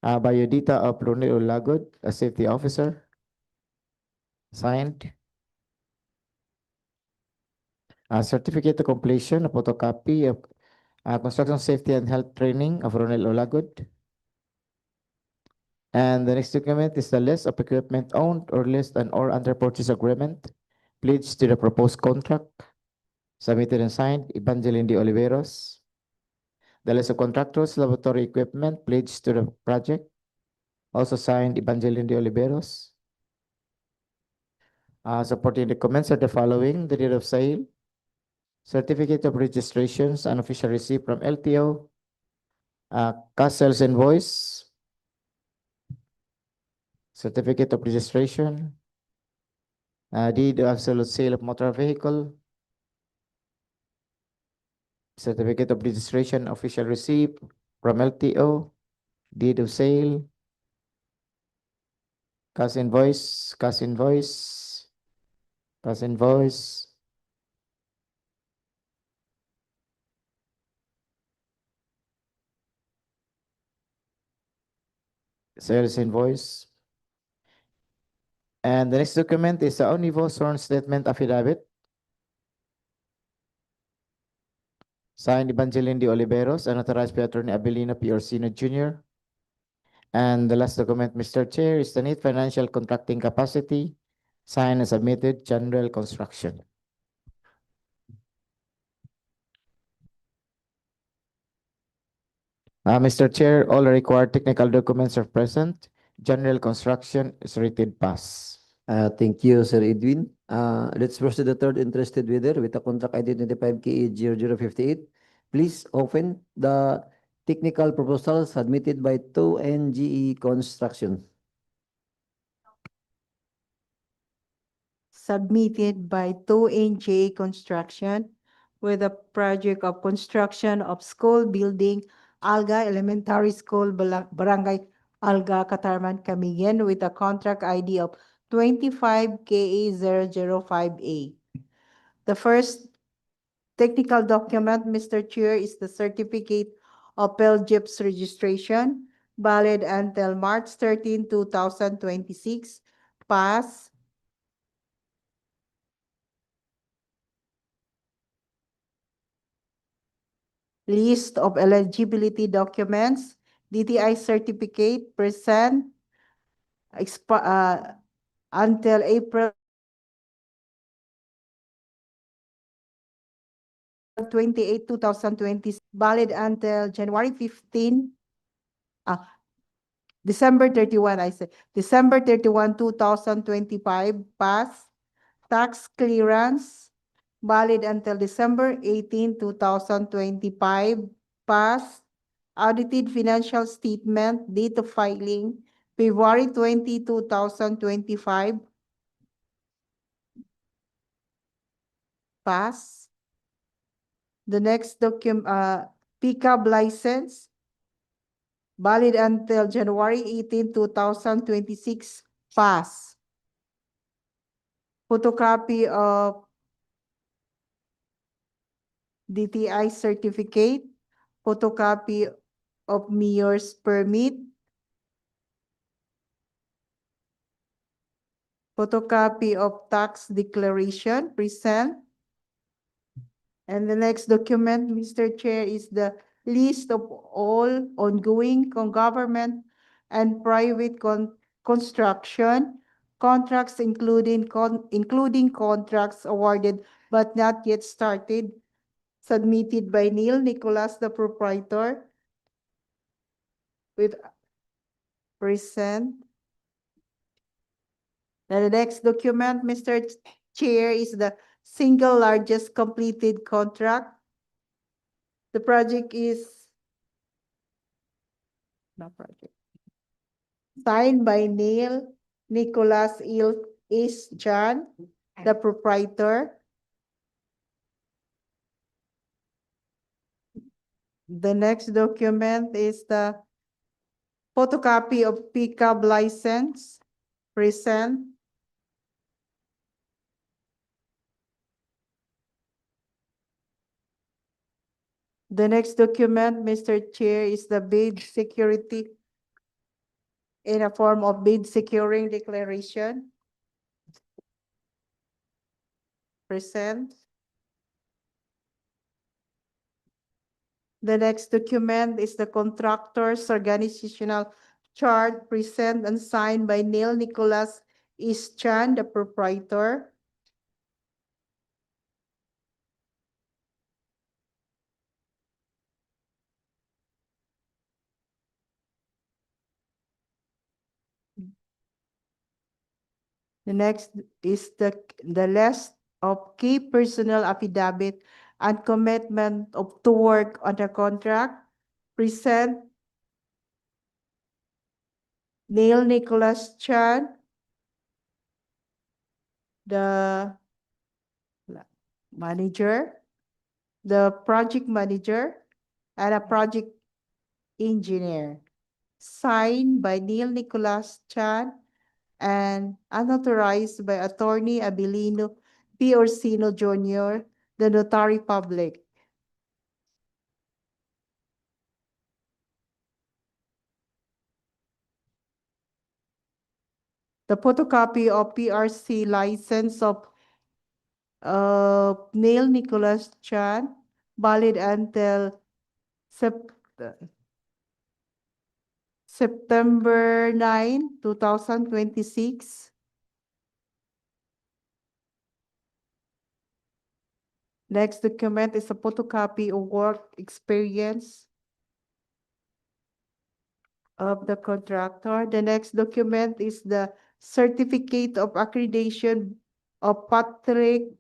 Speaker 7: Biodata of Ronel Olagod, a safety officer. Signed. Certificate of completion, a photocopy of construction safety and health training of Ronel Olagod. And the next document is the list of equipment owned or leased and or under purchase agreement pledged to the proposed contract. Submitted and signed, Evangeline de Oliveros. The list of contractors, laboratory equipment pledged to the project. Also signed, Evangeline de Oliveros. Supporting documents are the following: the deed of sale, certificate of registrations, and official receipt from LTO, cash sales invoice, certificate of registration, deed of absolute sale of motor vehicle, certificate of registration, official receipt from LTO, deed of sale, cash invoice, cash invoice, cash invoice, sales invoice. And the next document is the Omnibus Sworn Statement Affidavit. Signed, Evangeline de Oliveros, and authorized by Attorney Abilina P. Orsino Jr. And the last document, Mr. Chair, is the net financial contracting capacity, signed and submitted, General Construction. Mr. Chair, all required technical documents are present. General Construction is rated pass.
Speaker 1: Thank you, Sir Edwin. Let's proceed to the third interested bidder with the contract ID 25KE0058. Please open the technical proposal submitted by 2NGE Construction.
Speaker 5: Submitted by 2NGA Construction with a project of construction of school building Alga Elementary School, Barangay Alga, Catarman, Camiguin with a contract ID of 25KA005A. The first technical document, Mr. Chair, is the certificate of PELGIP's registration, valid until March 13, 2026, pass. List of eligibility documents, DTI certificate, present, until April 28, 2020, valid until January 15, December 31, I say, December 31, 2025, pass. Tax clearance, valid until December 18, 2025, pass. Audited financial statement, date of filing, February 20, 2025, pass. The next pickup license, valid until January 18, 2026, pass. Photocopy of DTI certificate, photocopy of mayor's permit, photocopy of tax declaration, present. And the next document, Mr. Chair, is the list of all ongoing government and private construction contracts, including contracts awarded but not yet started, submitted by Neil Nicholas, the proprietor, with present. The next document, Mr. Chair, is the single largest completed contract. The project is signed by Neil Nicholas is John, the proprietor. The next document is the photocopy of pickup license, present. The next document, Mr. Chair, is the bid security in a form of bid securing declaration, present. The next document is the contractor's organizational chart, present and signed by Neil Nicholas Ischan, the proprietor. The next is the list of key personnel affidavit and commitment to work on the contract, present Neil Nicholas Chan, the manager, the project manager, and a project engineer. Signed by Neil Nicholas Chan and unauthorized by Attorney Abilino P. Orsino Jr., the notary public. The photocopy of PRC license of Neil Nicholas Chan, valid until September 9, 2026. Next document is a photocopy of work experience of the contractor. The next document is the certificate of accreditation of Patrick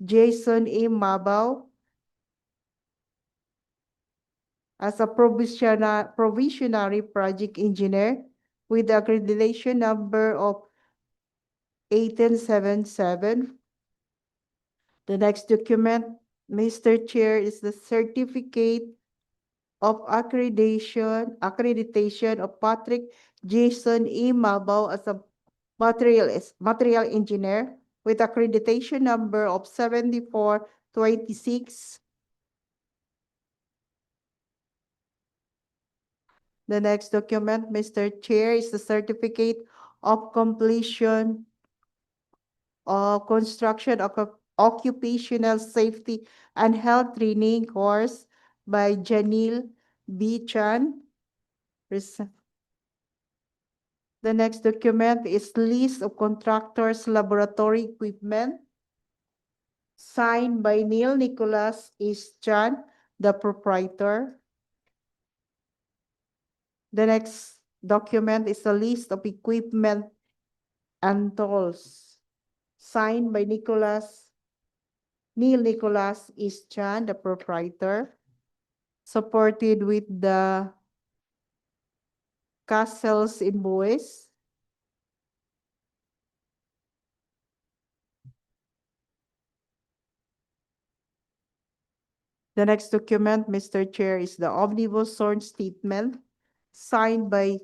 Speaker 5: Jason A. Mabao
Speaker 10: as a provisionary project engineer with the accreditation number of 1877. The next document, Mr. Chair, is the certificate of accreditation of Patrick Jason E. Mambajao as a material engineer with accreditation number of 7426. The next document, Mr. Chair, is the certificate of completion of construction of occupational safety and health training course by Janil B. Chan. The next document is list of contractors' laboratory equipment signed by Neil Nicholas H. Chan, the proprietor. The next document is a list of equipment and tools signed by Neil Nicholas H. Chan, the proprietor, supported with the Castle's invoice. The next document, Mr. Chair, is the omnibus sworn statement signed by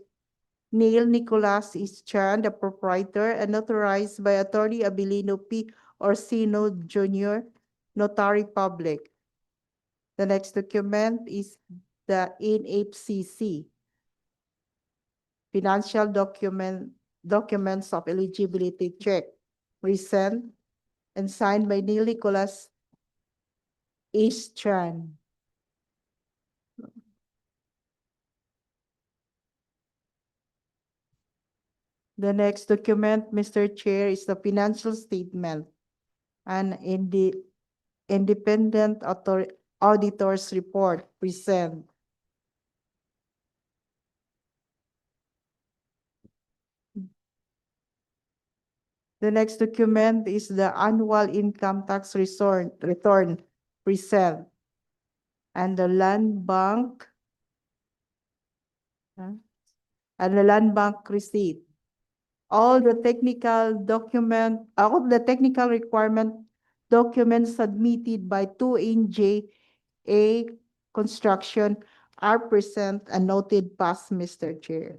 Speaker 10: Neil Nicholas H. Chan, the proprietor, and authorized by Attorney Abilino P. Orsino Jr., Notary Public. The next document is the NFCC financial documents of eligibility check, present and signed by Neil Nicholas H. Chan. The next document, Mr. Chair, is the financial statement and in the independent auditor's report present. The next document is the annual income tax return present and the land bank receipt. All the technical requirement documents submitted by 2NJA Construction are present and noted past, Mr. Chair.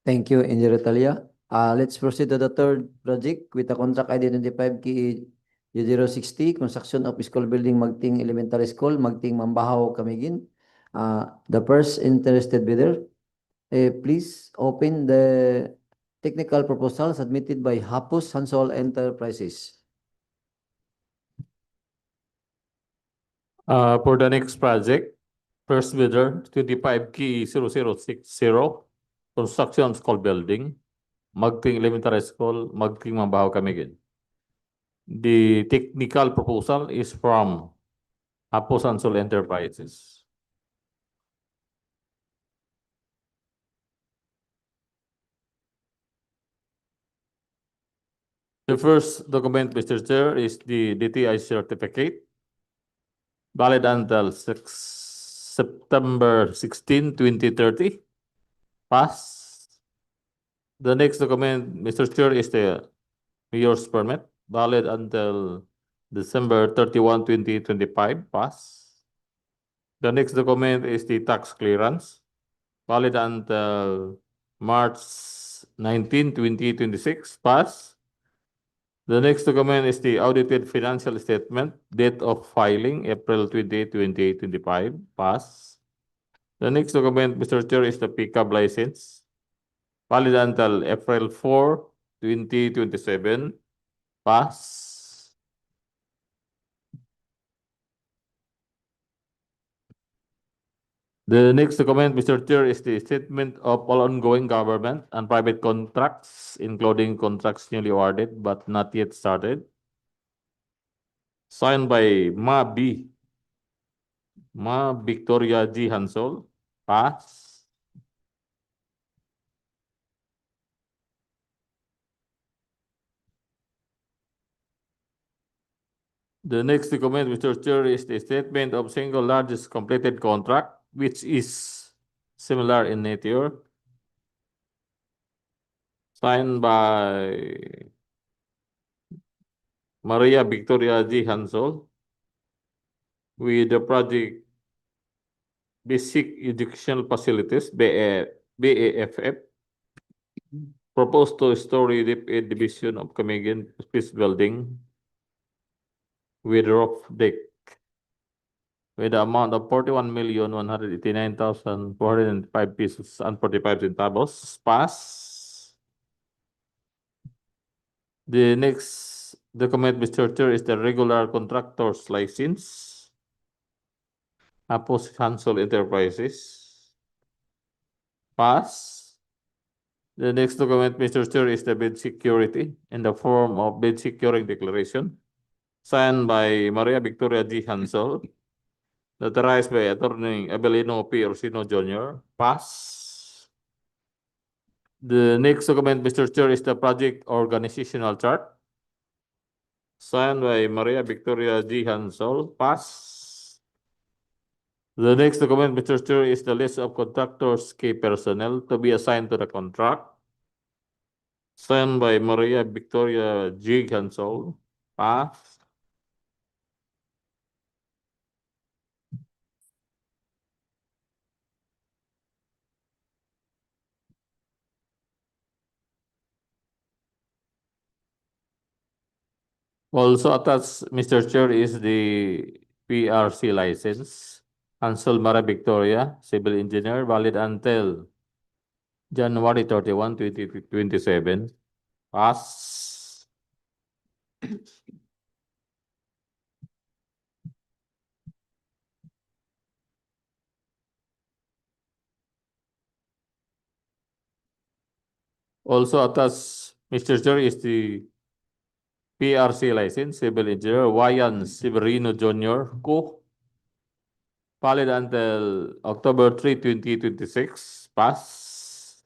Speaker 1: Thank you, Engineer Talia. Let's proceed to the third project with the contract ID 25KE060, construction of school building Magting Elementary School, Magting Mambajao, Camiguin. The first interested bidder, please open the technical proposal submitted by Hapus Hansol Enterprises.
Speaker 8: For the next project, first bidder 25KE0060, construction school building, Magting Elementary School, Magting Mambajao, Camiguin. The technical proposal is from Hapus Hansol Enterprises. The first document, Mr. Chair, is the DTI certificate, valid until September 16, 2030. Pass. The next document, Mr. Chair, is the mayor's permit, valid until December 31, 2025. Pass. The next document is the tax clearance, valid until March 19, 2026. Pass. The next document is the audited financial statement, date of filing, April 20, 2025. Pass. The next document, Mr. Chair, is the pickup license, valid until April 4, 2027. Pass. The next document, Mr. Chair, is the statement of all ongoing government and private contracts, including contracts newly awarded but not yet started, signed by Ma Victoria G. Hansol. Pass. The next document, Mr. Chair, is the statement of single largest completed contract, which is similar in nature, signed by Maria Victoria G. Hansel with the project Basic Educational Facilities, BAFF, proposed to story DepEd Division of Camiguin Office Building with roof deck with the amount of 41,189,405 pesos and 45 centavos. Pass. The next document, Mr. Chair, is the regular contractor's license. Apos Hansel Enterprises. Pass. The next document, Mr. Chair, is the bid security in the form of bid securing declaration signed by Maria Victoria G. Hansel, notarized by Attorney Abelino P. Orsino Jr. Pass. The next document, Mr. Chair, is the project organizational chart signed by Maria Victoria G. Hansel. Pass. The next document, Mr. Chair, is the list of contractors' key personnel to be assigned to the contract signed by Maria Victoria G. Hansel. Pass. Also attached, Mr. Chair, is the PRC license. Hansel Maria Victoria, Civil Engineer, valid until January 31, 2027. Pass. Also attached, Mr. Chair, is the PRC license, Civil Engineer, Wayan Severino Jr., Co. Valid until October 3, 2026. Pass.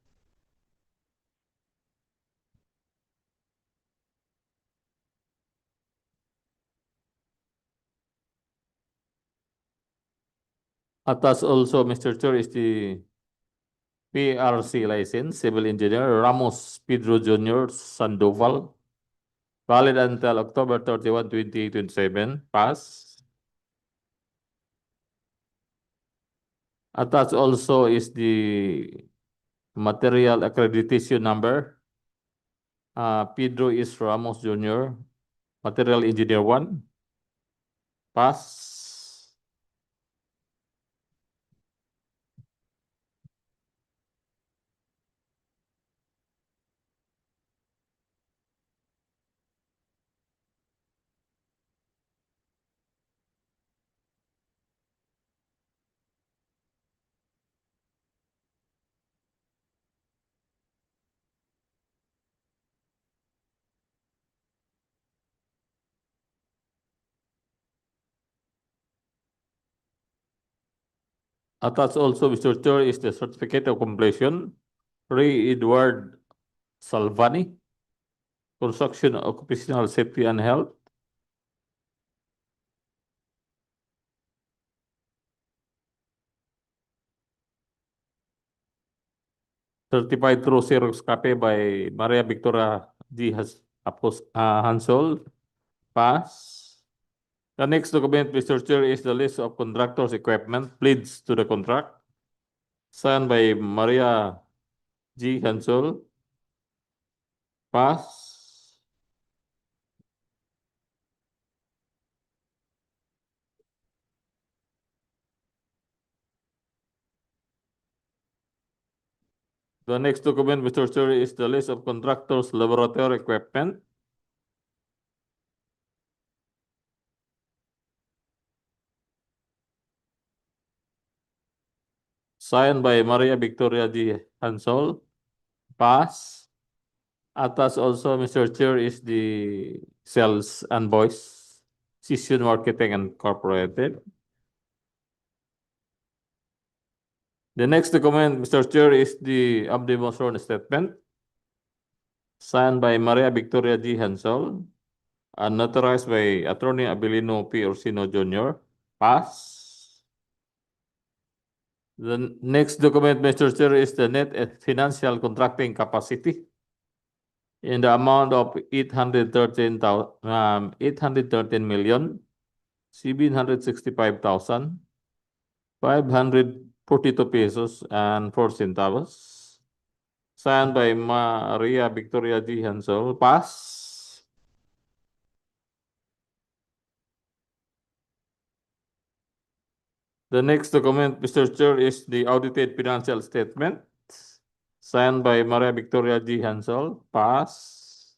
Speaker 8: Attached also, Mr. Chair, is the PRC license, Civil Engineer, Ramos Pedro Jr. Sandoval. Valid until October 31, 2027. Pass. Attached also is the material accreditation number. Pedro is Ramos Jr., Material Engineer 1. Pass. Attached also, Mr. Chair, is the certificate of completion. Ray Edward Salvani, Construction, Occupational Safety and Health. Certified through Xerox copy by Maria Victoria G. Hansel. Pass. The next document, Mr. Chair, is the list of contractors' equipment pleads to the contract signed by Maria G. Hansel. Pass. The next document, Mr. Chair, is the list of contractors' laboratory equipment signed by Maria Victoria G. Hansel. Pass. Attached also, Mr. Chair, is the sales invoice, Session Marketing Incorporated. The next document, Mr. Chair, is the omnibus sworn statement signed by Maria Victoria G. Hansel and notarized by Attorney Abelino P. Orsino Jr. Pass. The next document, Mr. Chair, is the net financial contracting capacity in the amount of 813,765,542 pesos and 4 centavos. Signed by Maria Victoria G. Hansel. Pass. The next document, Mr. Chair, is the audited financial statement. Signed by Maria Victoria G. Hansel. Pass.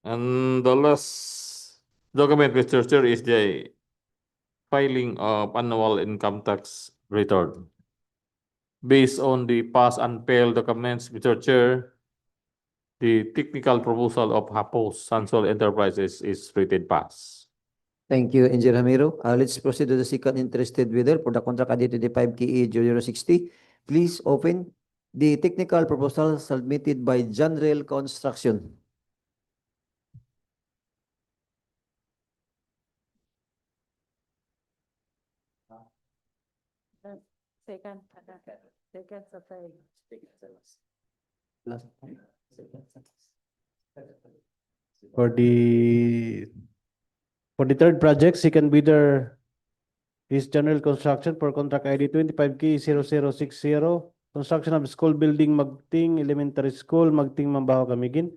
Speaker 8: And the last document, Mr. Chair, is the filing of annual income tax return. Based on the past and failed documents, Mr. Chair, the technical proposal of Hapos Sansol Enterprises is rated pass.
Speaker 1: Thank you, Engineer Ramiro. Let's proceed to the second interested bidder for the contract ID 25 KE 0060. Please open the technical proposal submitted by Janrail Construction.
Speaker 5: Second, Sagay.
Speaker 9: For the third project, second bidder is General Construction for contract ID 25K 0060, construction of school building Magting Elementary School, Magting, Mambajao, Camiguin.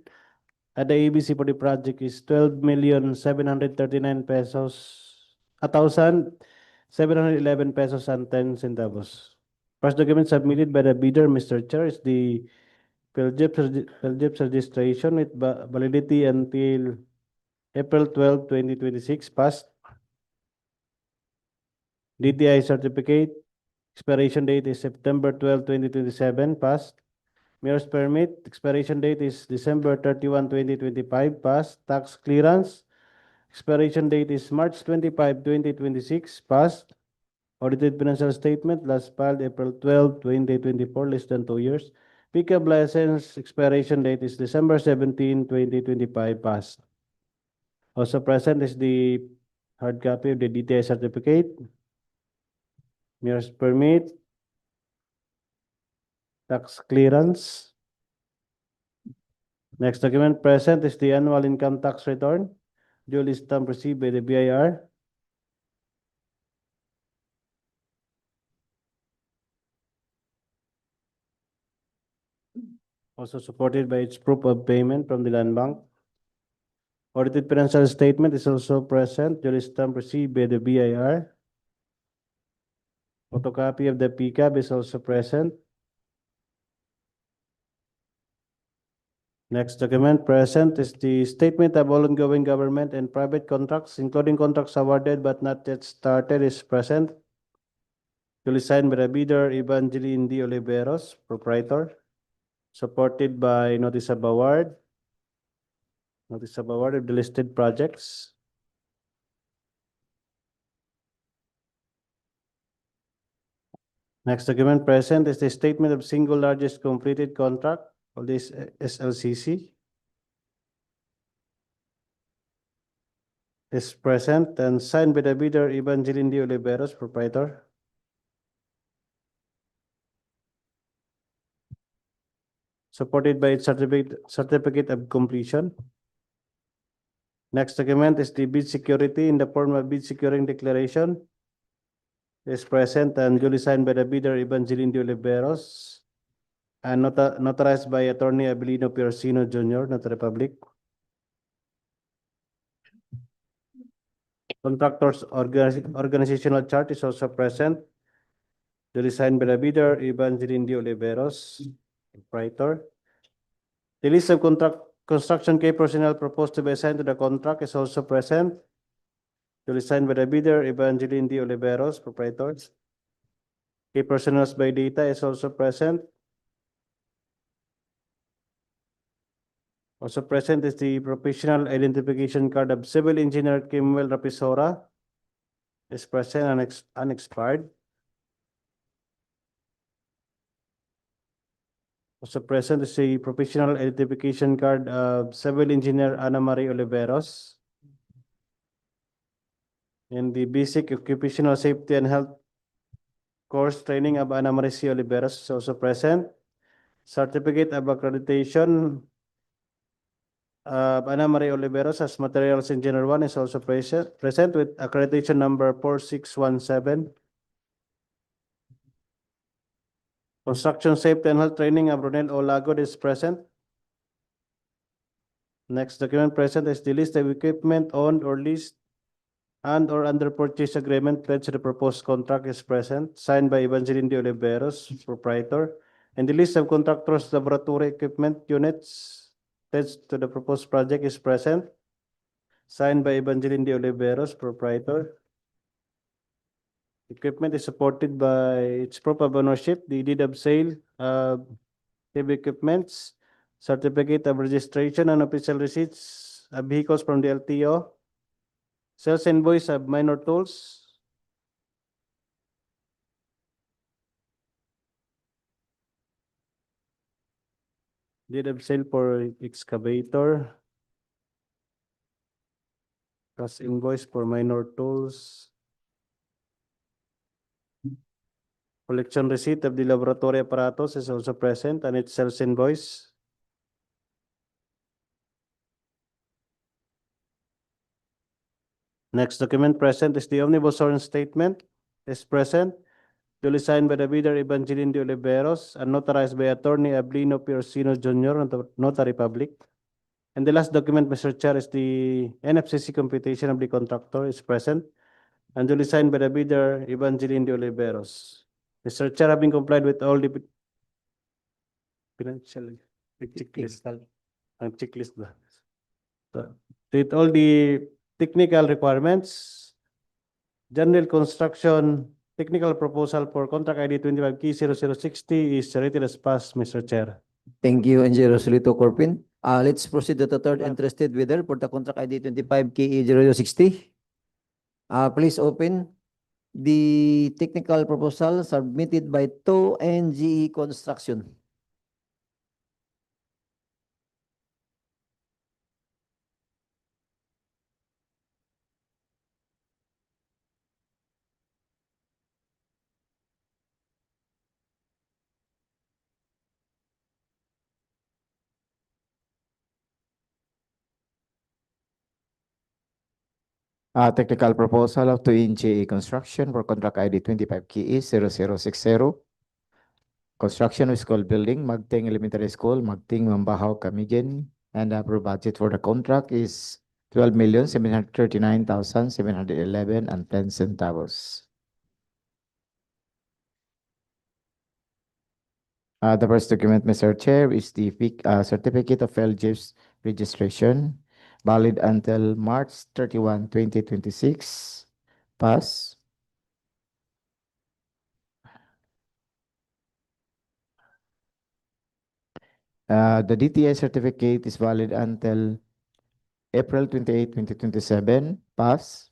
Speaker 9: At the ABC for the project is 12,739 pesos, 1,711 pesos and 10 centavos. First document submitted by the bidder, Mr. Chair, is the PhilJEP's registration with validity until April 12, 2026, passed. DTI certificate, expiration date is September 12, 2027, passed. Mayor's permit, expiration date is December 31, 2025, passed. Tax clearance, expiration date is March 25, 2026, passed. Audited financial statement, last filed April 12, 2024, less than 2 years. Pickup license, expiration date is December 17, 2025, passed. Also present is the hard copy of the DTI certificate, Mayor's permit, tax clearance. Next document present is the annual income tax return, duly stamped received by the BIR. Also supported by its proof of payment from the Land Bank. Audited financial statement is also present, duly stamped received by the BIR. Photocopy of the PCAB is also present. Next document present is the statement of all ongoing government and private contracts, including contracts awarded but not yet started, is present. Duly signed by the bidder, Evangeline D. Oliveros, proprietor. Supported by notice of award. Notice of award of the listed projects. Next document present is the statement of single largest completed contract of this SLCC. Is present and signed by the bidder, Evangeline D. Oliveros, proprietor. Supported by its certificate of completion. Next document is the bid security in the form of bid securing declaration. Is present and duly signed by the bidder, Evangeline D. Oliveros, and notarized by Attorney Abilino Piercino Jr., Notary Public. Contractors organizational chart is also present. Duly signed by the bidder, Evangeline D. Oliveros, proprietor. The list of construction key personnel proposed to be assigned to the contract is also present. Duly signed by the bidder, Evangeline D. Oliveros, proprietor. Key personnel by data is also present. Also present is the professional identification card of Civil Engineer Kimuel Rapisora. Is present and unexpired. Also present is the professional identification card of Civil Engineer Ana Marie Oliveros. and the basic occupational safety and health course training of Ana Maricia Oliveros is also present. Certificate of accreditation Ana Maria Oliveros as Materials Engineer 1 is also present with accreditation number 4617. Construction Safety and Health Training of Ronel O. Lagod is present. Next document present is the list of equipment owned or leased and or under purchase agreement pledged to the proposed contract is present, signed by Evangeline de Oliveros, proprietor, and the list of contractors' laboratory equipment units pledged to the proposed project is present, signed by Evangeline de Oliveros, proprietor. Equipment is supported by its proof of ownership, the deed of sale of heavy equipments, certificate of registration and official receipts of vehicles from the LTO, sales invoice of minor tools, deed of sale for excavator, cost invoice for minor tools, collection receipt of the laboratory apparatus is also present and its sales invoice. Next document present is the omnibus sworn statement is present, duly signed by the bidder Evangeline de Oliveros and notarized by Attorney Ablino Piercino Jr., Notary Public. And the last document, Mr. Chair, is the NFCC computation of the contractor is present and duly signed by the bidder Evangeline de Oliveros. Mr. Chair, having complied with all the financial checklist, ang checklist ba? So, with all the technical requirements, general construction technical proposal for contract ID 25K0060 is rated as passed, Mr. Chair.
Speaker 1: Thank you, Engineer Rosalito Corpin. Let's proceed to the third interested bidder for the contract ID 25KE0060. Please open the technical proposal submitted by TO and GE Construction.
Speaker 7: Technical proposal of 2-inch construction for contract ID 25KE0060. Construction of school building, Magting Elementary School, Magting, Mambajao, Camiguin, and approved budget for the contract is 12,739,711 and 10 centavos. The first document, Mr. Chair, is the certificate of LGIP's registration, valid until March 31, 2026. Pass. The DTI certificate is valid until April 28, 2027. Pass.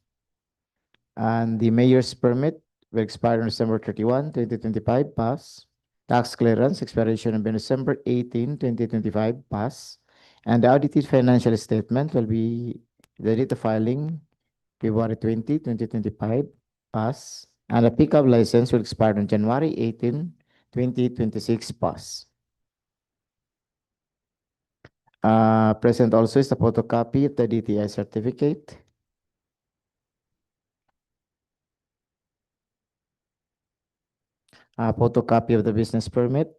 Speaker 7: And the mayor's permit will expire on December 31, 2025. Pass. Tax clearance expiration on December 18, 2025. Pass. And the audited financial statement will be the date of filing February 20, 2025. Pass. And the pickup license will expire on January 18, 2026. Pass. Present also is the photocopy of the DTI certificate. Photocopy of the business permit.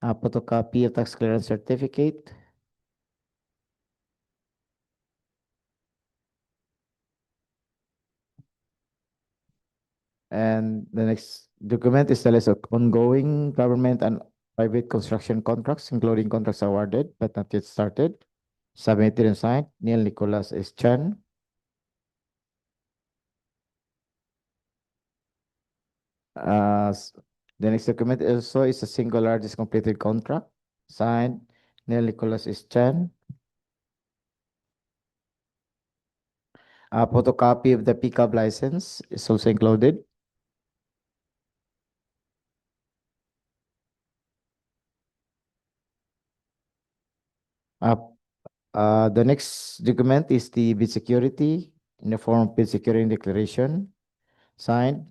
Speaker 7: Photocopy of tax clearance certificate. And the next document is the list of ongoing government and private construction contracts, including contracts awarded but not yet started. Submitted and signed, Neil Nicholas S. Chan. The next document also is a single largest completed contract, signed Neil Nicholas S. Chan. A photocopy of the pickup license is also included. A The next document is the bid security in the form of bid security declaration, signed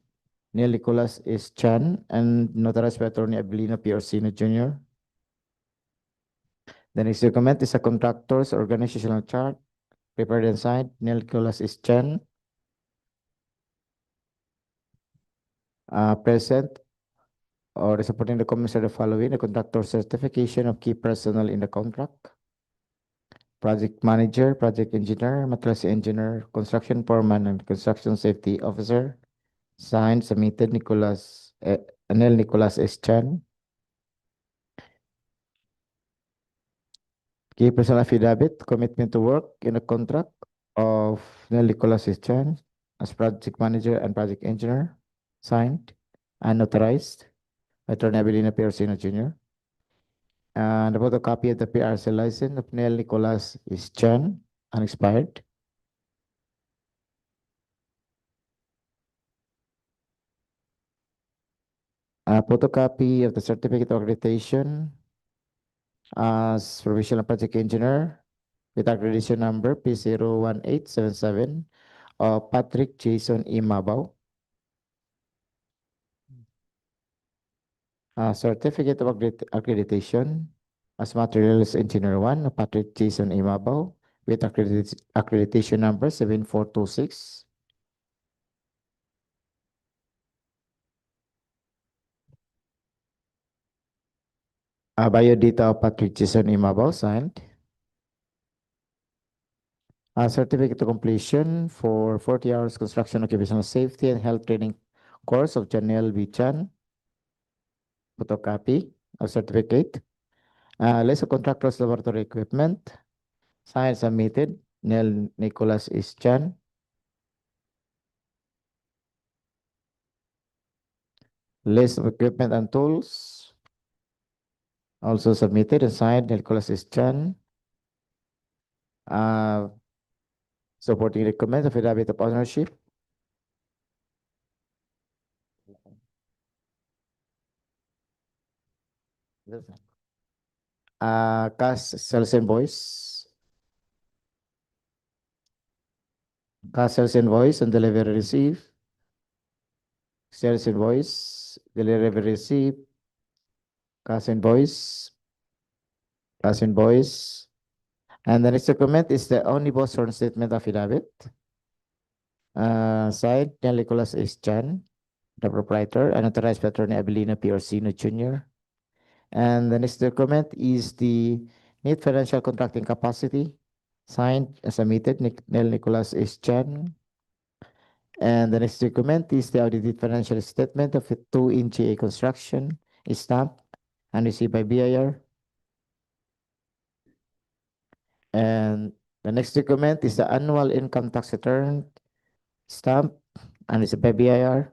Speaker 7: Neil Nicholas S. Chan and notarized by Attorney Abilino P. Orsino Jr. The next document is a contractor's organizational chart, prepared and signed Neil Nicholas S. Chan. Present or supporting the comments are the following: the contractor certification of key personnel in the contract, project manager, project engineer, materials engineer, construction foreman, and construction safety officer. Signed, submitted, Anel Nicolas S. Chan. Key personal affidavit, commitment to work in a contract of Nel Nicolas S. Chan as project manager and project engineer. Signed and notarized by Attorney Abilino P. Orsino Jr. And a photocopy of the PRC license of Nel Nicolas S. Chan, unexpired. A photocopy of the certificate of accreditation as provisional project engineer with accreditation number P01877 of Patrick Jason E. Mambajao. A certificate of accreditation as materials engineer 1 of Patrick Jason E. Mambajao with accreditation number 7426. A biodata of Patrick Jason E. Mambajao, signed. A certificate of completion for 40 hours construction occupational safety and health training course of Janelle B. Chan. Photocopy of certificate. List of contractors laboratory equipment. Signed, submitted, Nel Nicholas S. Chan. List of equipment and tools. Also submitted and signed, Nicholas S. Chan. Supporting document, affidavit of ownership. Cash sales invoice. Cash sales invoice and delivery receipt. Sales invoice, delivery receipt, cash invoice, cash invoice. And the next document is the omnibus sworn statement affidavit. Signed, Nicholas S. Chan, the proprietor, and authorized by Attorney Abilino P. Orsino Jr. And the next document is the net financial contracting capacity. Signed and submitted, Nicholas S. Chan. And the next document is the audited financial statement of 2NGA Construction, stamped and received by BIR. And the next document is the annual income tax return, stamped and received by BIR.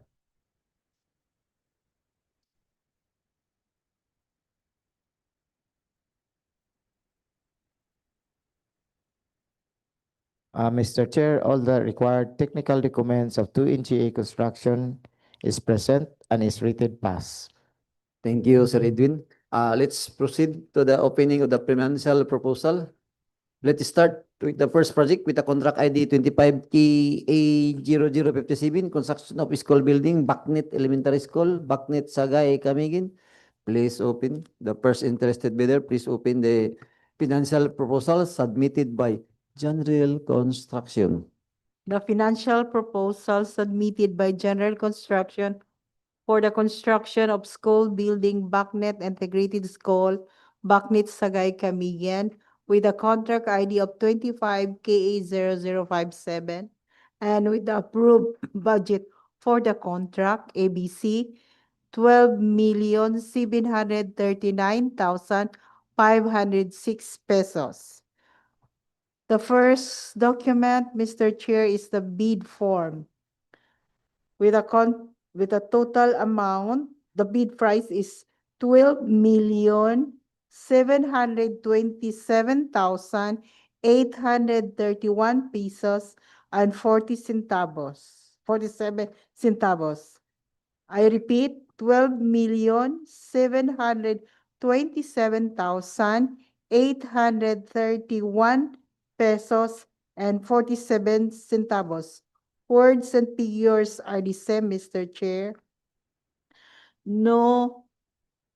Speaker 7: Mr. Chair, all the required technical documents of 2NGA Construction is present and is rated pass.
Speaker 1: Thank you, Sir Edwin. Let's proceed to the opening of the financial proposal. Let's start with the first project with the contract ID 25KA0057, construction of school building, Bacnit Elementary School, Bacnit Sagay, Camiguin. Please open. The first interested bidder, please open the financial proposal submitted by General Construction.
Speaker 10: The financial proposal submitted by General Construction for the construction of school building Bacnit Integrated School, Bacnit Sagay, Camiguin, with a contract ID of 25KA0057 and with the approved budget for the contract ABC 12,739,506 pesos. The first document, Mr. Chair, is the bid form. With a total amount, the bid price is 12,727,831 pesos and 47 centavos. I repeat, 12,727,831 pesos and 47 centavos. Words and figures are the same, Mr. Chair. No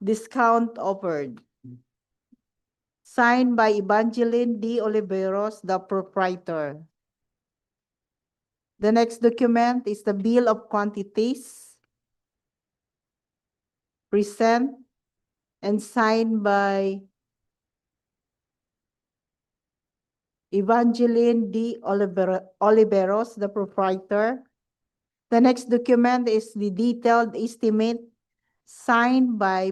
Speaker 10: discount offered. Signed by Evangeline D. Oliveros, the proprietor. The next document is the bill of quantities. Present and signed by Evangeline D. Oliveros, the proprietor. The next document is the detailed estimate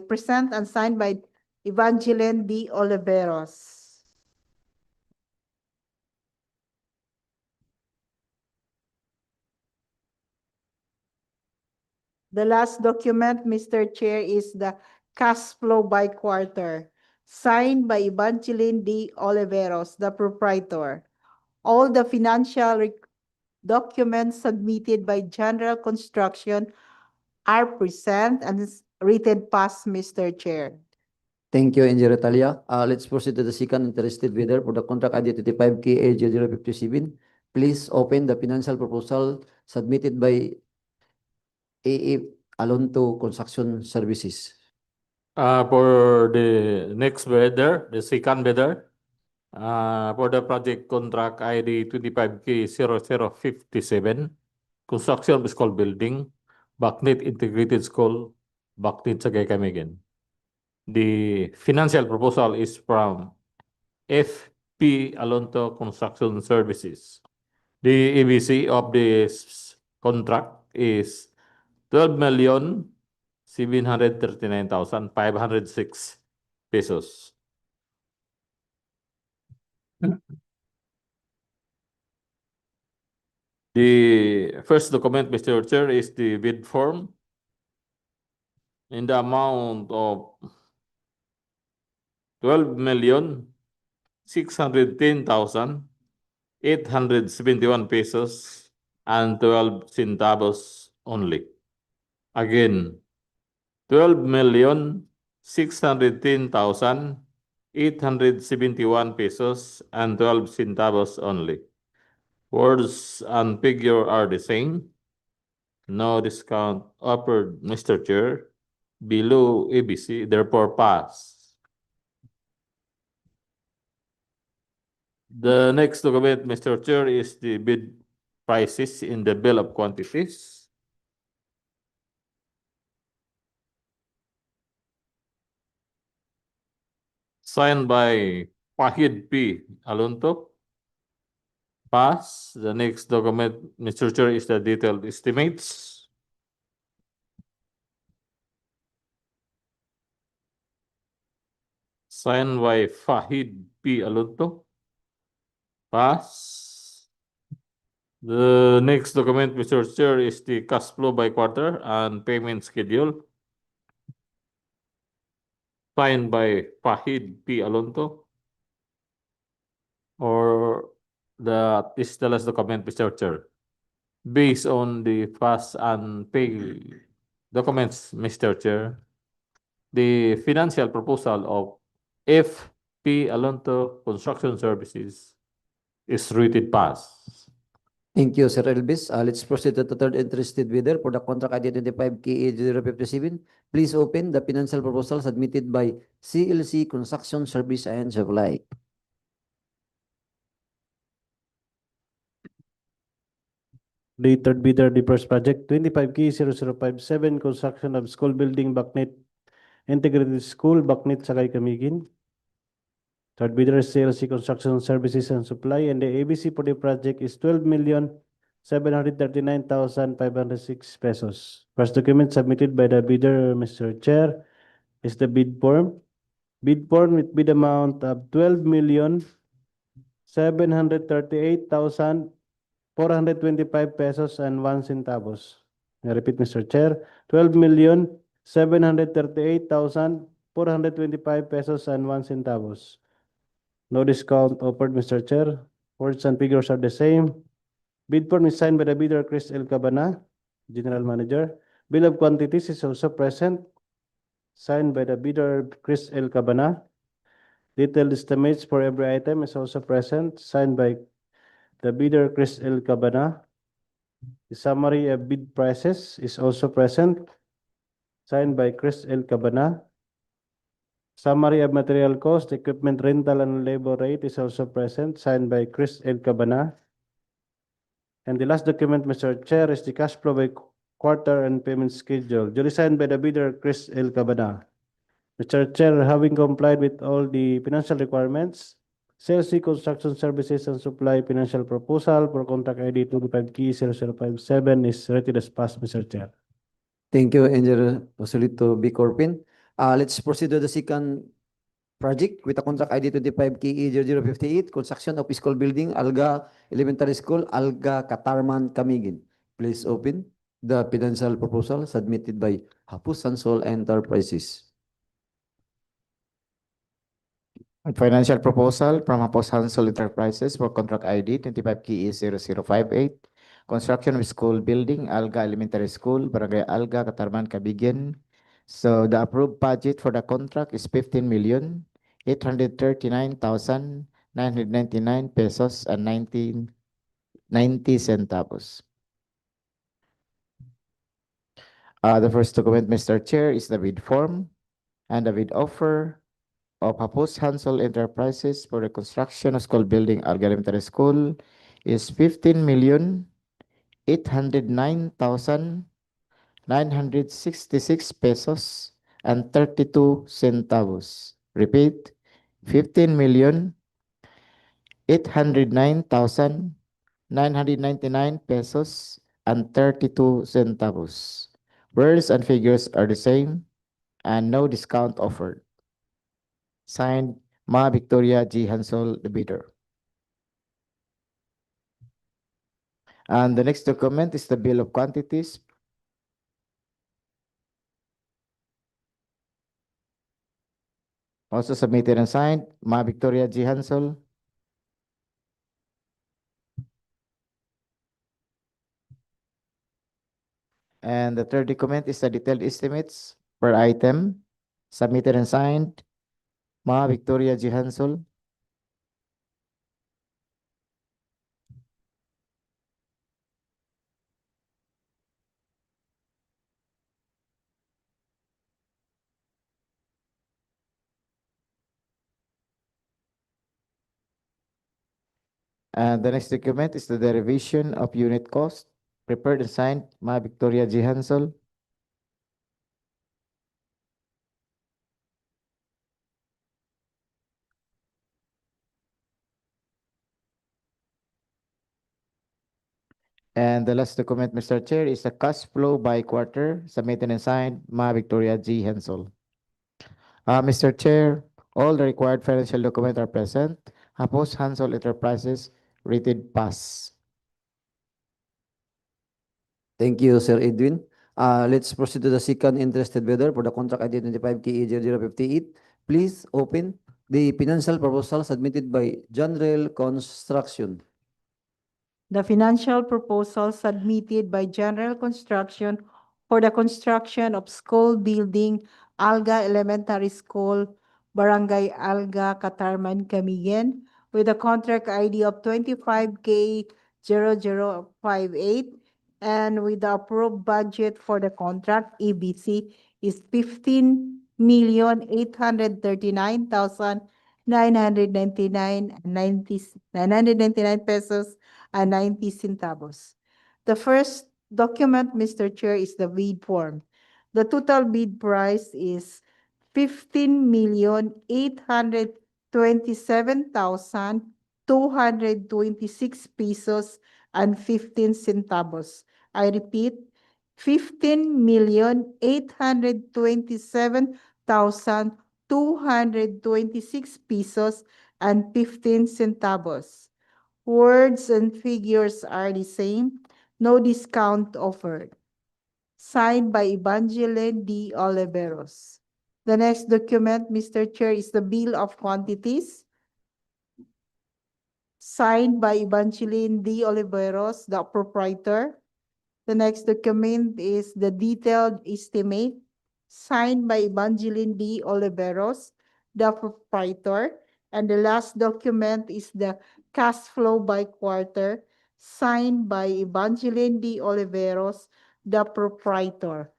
Speaker 10: present and signed by Evangeline D. Oliveros. The last document, Mr. Chair, is the cash flow by quarter, signed by Evangeline D. Oliveros, the proprietor. All the financial documents submitted by General Construction are present and written past, Mr. Chair.
Speaker 1: Thank you, Engineer Talia. Let's proceed to the second interested bidder for the contract ID 25KA0057. Please open the financial proposal submitted by AA Alonto Construction Services.
Speaker 8: For the next bidder, the second bidder, for the project contract ID 25K0057, construction of school building, Bacnit Integrated School, Bacnit Sagay Camiguin. The financial proposal is from FP Alonto Construction Services. The EBC of this contract is 12,739,506 pesos. The first document, Mr. Chair, is the bid form in the amount of 12,610,871 pesos and 12 centavos only. Again, 12,610,871 pesos and 12 centavos only. Words and figure are the same. No discount offered, Mr. Chair. Below ABC, therefore pass. The next document, Mr. Chair, is the bid prices in the bill of quantities. Signed by Pahid P. Alonto. Pass. The next document, Mr. Chair, is the detailed estimates. Signed by Fahid P. Alonto. Pass. The next document, Mr. Chair, is the cash flow by quarter and payment schedule. Signed by Fahid P. Alonto. Or this is the last document, Mr. Chair. Based on the pass and pay documents, Mr. Chair, the financial proposal of FP Alonto Construction Services is rated pass.
Speaker 1: Thank you, Sir Elvis. Let's proceed to the third interested bidder for the contract ID 25KA0057. Please open the financial proposal submitted by CLC Construction Service and Supply.
Speaker 9: The third bidder, the first project, 25K0057, construction of school building, Bacnit Integrated School, Bacnit Sagay Camiguin. Third bidder is CLC Construction Services and Supply, and the ABC for the project is 12,739,506 pesos. First document submitted by the bidder, Mr. Chair, is the bid form. Bid form with bid amount of 12,738,425 pesos and 1 centavos. I repeat, Mr. Chair, 12,738,425 pesos and 1 centavos. No discount offered, Mr. Chair. Words and figures are the same. Bid form is signed by the bidder, Chris L. Cabana, General Manager. Bill of quantities is also present, signed by the bidder, Chris L. Cabana. Detailed estimates for every item is also present, signed by the bidder Chris L. Cabana. The summary of bid prices is also present, signed by Chris L. Cabana. Summary of material cost, equipment rental and labor rate is also present, signed by Chris L. Cabana. And the last document, Mr. Chair, is the cash flow by quarter and payment schedule, duly signed by the bidder Chris L. Cabana. Mr. Chair, having complied with all the financial requirements, CLC Construction Services and Supply Financial Proposal for Contract ID 25K0057 is rated as passed, Mr. Chair.
Speaker 1: Thank you, Engineer Joselito B. Corpin. Let's proceed to the second project with a contract ID 25KE0058, construction of school building, Alga Elementary School, Alga Catarman, Camiguin. Please open the financial proposal submitted by Hapus Sansol Enterprises.
Speaker 7: Financial proposal from Hapos Hansel Enterprises for contract ID 25KE0058. Construction of school building, Alga Elementary School, Barangay Alga, Catarman, Camiguin. So the approved budget for the contract is 15,839,999 pesos and 90 centavos. The first document, Mr. Chair, is the bid form and the bid offer of Hapos Hansel Enterprises for the construction of school building, Alga Elementary School, is 15,809,966 pesos and 32 centavos. Repeat, 15,809,999 pesos and 32 centavos. Words and figures are the same and no discount offered. Signed, Ma Victoria G. Hansel, the bidder. And the next document is the bill of quantities. Also submitted and signed, Ma Victoria G. Hansel. And the third document is the detailed estimates per item, submitted and signed, Ma Victoria G. Hansel. And the next document is the derivation of unit cost, prepared and signed, Ma Victoria G. Hansel. And the last document, Mr. Chair, is the cash flow by quarter, submitted and signed, Ma Victoria G. Hansel. Mr. Chair, all the required financial documents are present. Hapos Hansel Enterprises rated pass.
Speaker 1: Thank you, Sir Edwin. Let's proceed to the second interested bidder for the contract ID 25KE0058. Please open the financial proposal submitted by General Construction.
Speaker 10: The financial proposal submitted by General Construction for the construction of school building, Alga Elementary School, Barangay Alga, Catarman, Camiguin, with a contract ID of 25K0058 and with the approved budget for the contract, EBC, is 15,839,999 pesos and 90 centavos. The first document, Mr. Chair, is the bid form. The total bid price is 15,827,226 pesos and 15 centavos. I repeat, 15,827,226 pesos and 15 centavos. Words and figures are the same, no discount offered. Signed by Evangeline D. Oliveros. The next document, Mr. Chair, is the bill of quantities. Signed by Evangeline D. Oliveros, the proprietor. The next document is the detailed estimate. Signed by Evangeline D. Oliveros, the proprietor. And the last document is the cash flow by quarter, signed by Evangeline D. Oliveros, the proprietor.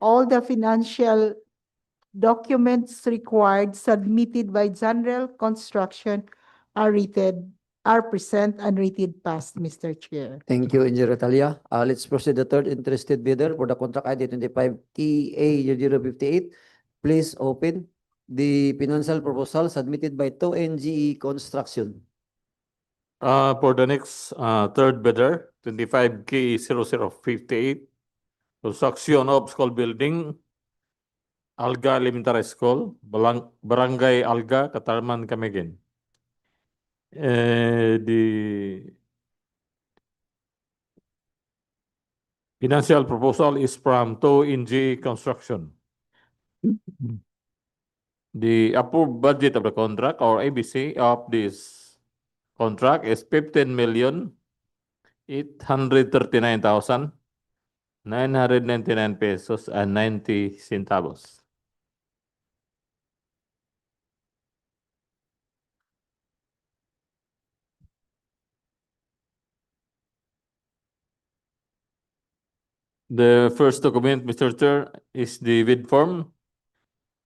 Speaker 10: All the financial documents required submitted by General Construction are present and rated passed, Mr. Chair.
Speaker 1: Thank you, Engineer Talia. Let's proceed the third interested bidder for the contract ID 25 TA0058. Please open the financial proposal submitted by 2NGE Construction.
Speaker 8: For the next third bidder, 25K0058, construction of school building, Alga Elementary School, Barangay Alga, Catarman, Camiguin. The financial proposal is from 2NG Construction. The approved budget of the contract or ABC of this contract is 15,839,999 pesos and 90 centavos. The first document, Mr. Chair, is the bid form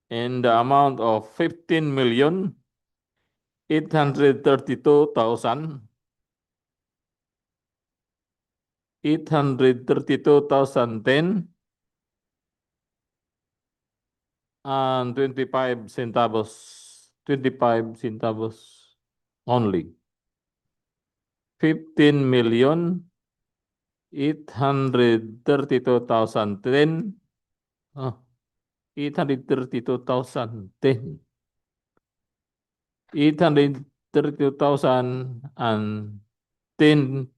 Speaker 8: in the amount of 15,832,832,010 and 25 centavos only. 15,832,010 832,010 832,010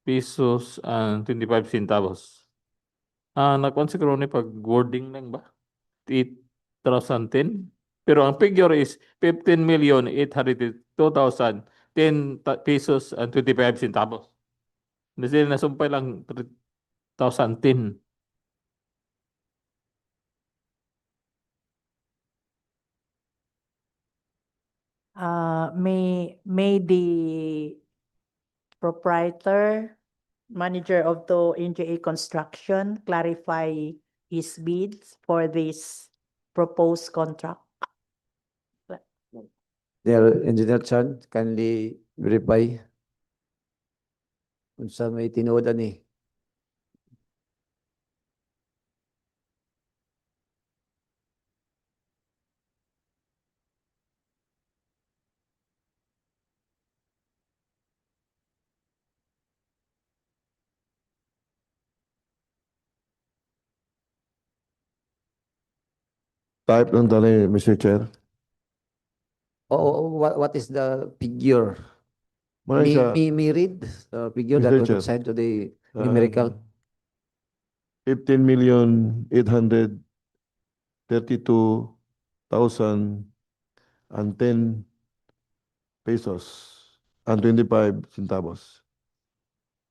Speaker 8: pesos and 25 centavos. Nakuan siguro ni pag wording lang ba? 8,010. Pero ang figure is 15,802,010 pesos and 25 centavos. Hindi sila nasumpay lang 3,010.
Speaker 5: May the proprietor, manager of the NGA Construction clarify his bids for this proposed contract?
Speaker 1: Dear Engineer Chan, kindly verify kung saan may tinuod ani.
Speaker 11: Type lang tali, Mr. Chair.
Speaker 1: What is the figure?
Speaker 11: Muna siya,
Speaker 1: May read the figure that
Speaker 11: Mr.
Speaker 1: was
Speaker 11: Chair.
Speaker 1: assigned to the numerical.
Speaker 11: 15,832,010 pesos and 25 centavos.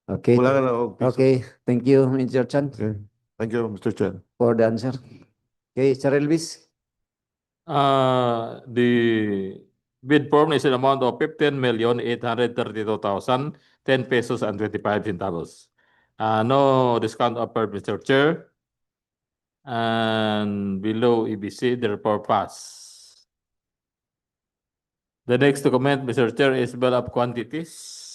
Speaker 1: Okay.
Speaker 11: Wala ka na og pesos.
Speaker 1: Okay. Thank you, Engineer Chan,
Speaker 11: Okay. Thank you, Mr. Chair.
Speaker 1: for the answer. Okay, Sir Elvis.
Speaker 8: The bid form is an amount of 15,832,010 pesos and 25 centavos. No discount offered, Mr. Chair. And below EBC, therefore pass. The next document, Mr. Chair, is bill of quantities.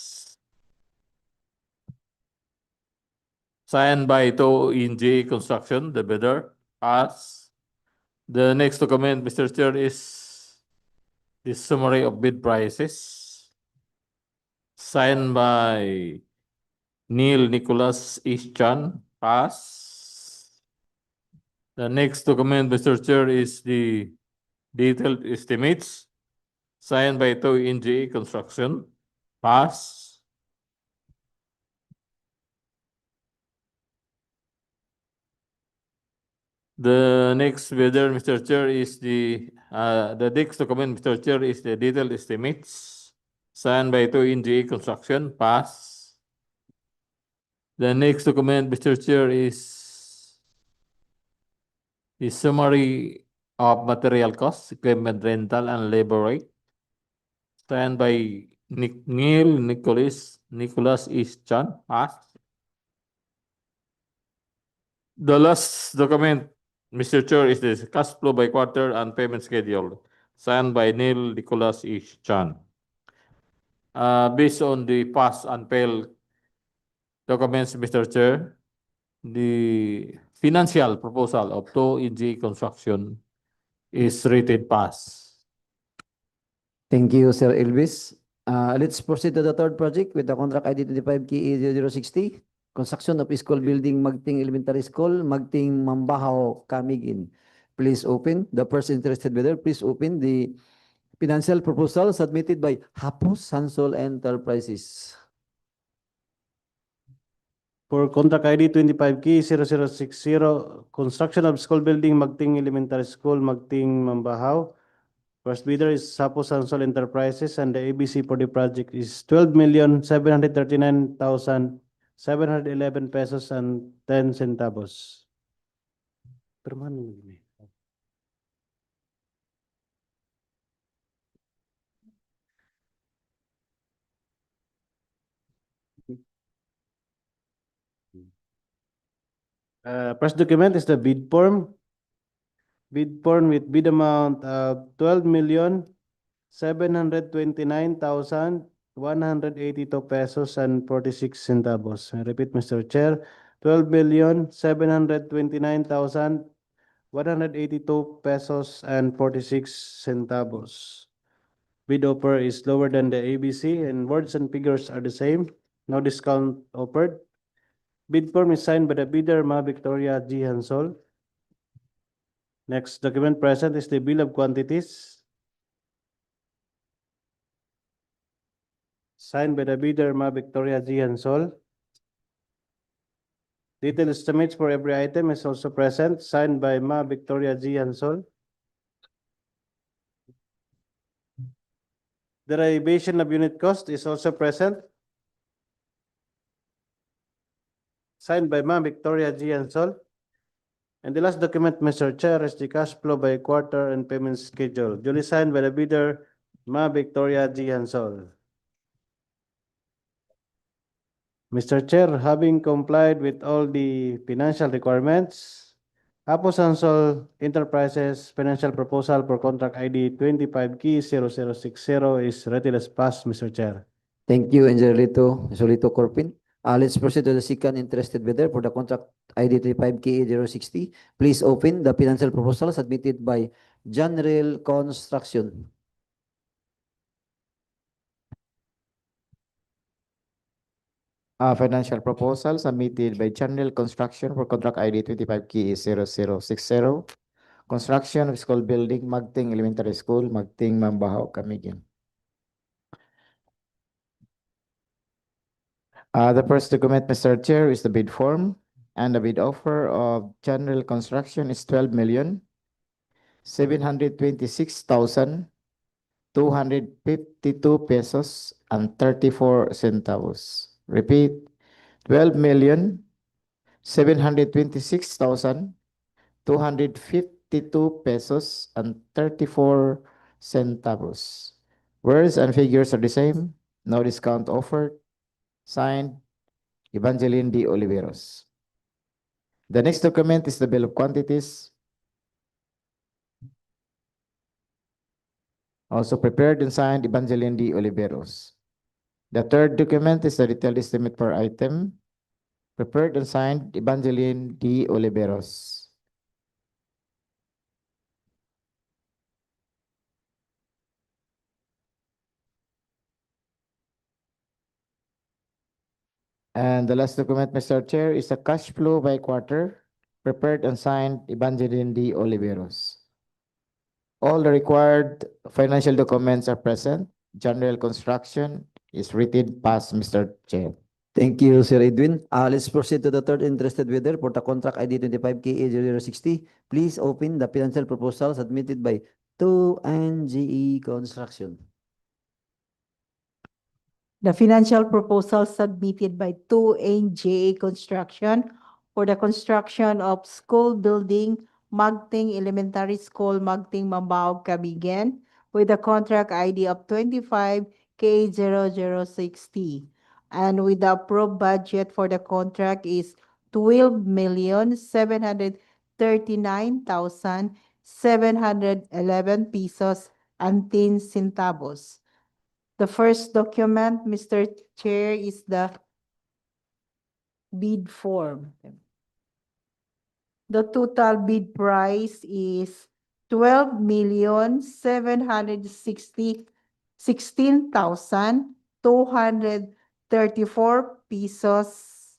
Speaker 8: Signed by 2NG Construction, the bidder, pass. The next document, Mr. Chair, is the summary of bid prices. Signed by Neil Nicholas Ischan, pass. The next document, Mr. Chair, is the detailed estimates. Signed by 2NG Construction, pass. The next bidder, Mr. Chair, is the next document, Mr. Chair, is the detailed estimates signed by 2NGA Construction, pass. The next document, Mr. Chair, is the summary of material costs, equipment rental, and labor rate, Signed by Neil Nicholas is Chan. Pass. The last document, Mr. Chair, is the cash flow by quarter and payment schedule, signed by Neil Nicholas H. Chan. Based on the pass and fail documents, Mr. Chair, the financial proposal of 2NG Construction is rated pass.
Speaker 1: Thank you, Sir Elvis. Let's proceed to the third project with the contract ID 25 KE 0060. Construction of school building Magting Elementary School, Magting Mambajao Camiguin. Please open. The first interested bidder, please open the financial proposal submitted by Hapos Sansol Enterprises.
Speaker 9: For contract ID 25K0060, construction of school building Magting Elementary School, Magting Mambajao. First bidder is Sapo Sansol Enterprises and the ABC for the project is 12,739,711 pesos and 10 centavos. Permano ini. First document is the bid form. Bid form with bid amount of 12,729,182 pesos and 46 centavos. I repeat, Mr. Chair, 12,729,182 pesos and 46 centavos. Bid offer is lower than the ABC and words and figures are the same. No discount offered. Bid form is signed by the bidder, Ma Victoria G. Hansol. Next document present is the bill of quantities. Signed by the bidder, Ma Victoria G. Hansol. Detailed estimates for every item is also present, signed by Ma Victoria G. Hansol. Derivation of unit cost is also present, signed by Ma Victoria G. Hansol. And the last document, Mr. Chair, is the cash flow by quarter and payment schedule, duly signed by the bidder, Ma Victoria G. Hansol. Mr. Chair, having complied with all the financial requirements, Hapos Hansol Enterprises financial proposal for contract ID 25K0060 is rated as passed, Mr. Chair.
Speaker 1: Thank you, Engineer Solito Corpin. Let's proceed to the second interested bidder for the contract ID 35K060. Please open the financial proposal submitted by General Construction.
Speaker 7: Financial proposal submitted by General Construction for contract ID 25K0060. Construction of school building Magting Elementary School, Magting Mambajao, Camiguin. The first document, Mr. Chair, is the bid form, and the bid offer of General Construction is 12,726,252 pesos and 34 centavos. Repeat, 12,726,252 pesos and 34 centavos. Words and figures are the same. No discount offered. Signed, Evangeline D. Oliveros. The next document is the bill of quantities. Also prepared and signed, Evangeline D. Oliveros. The third document is the detailed estimate per item. Prepared and signed, Evangeline D. Oliveros. And the last document, Mr. Chair, is the cash flow by quarter. Prepared and signed, Evangeline D. Oliveros. All the required financial documents are present. General Construction is rated pass, Mr. Chair.
Speaker 1: Thank you, Sir Edwin. Let's proceed to the third interested bidder for the contract ID 25K060. Please open the financial proposal submitted by 2NGE Construction.
Speaker 10: The financial proposal submitted by 2NGE Construction for the construction of school building Magting Elementary School, Magting Mambajao, Camiguin, with a contract ID of 25K0060. And with the approved budget for the contract is 12,739,711 pesos and 10 centavos. The first document, Mr. Chair, is the bid form. The total bid price is 16,234 pesos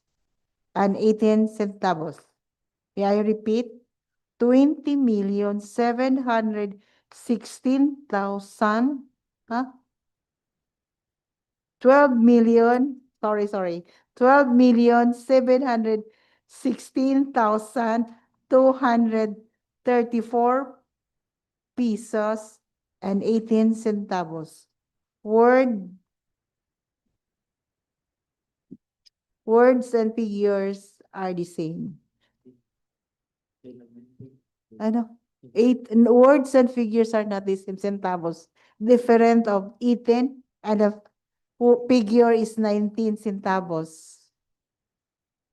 Speaker 10: and 18 centavos. May I repeat? 20,716,000, huh? 12,716,234 pesos and 18 centavos. Words and figures are the same. Words and figures are not the same, centavos. Different of 18 and the figure is 19 centavos.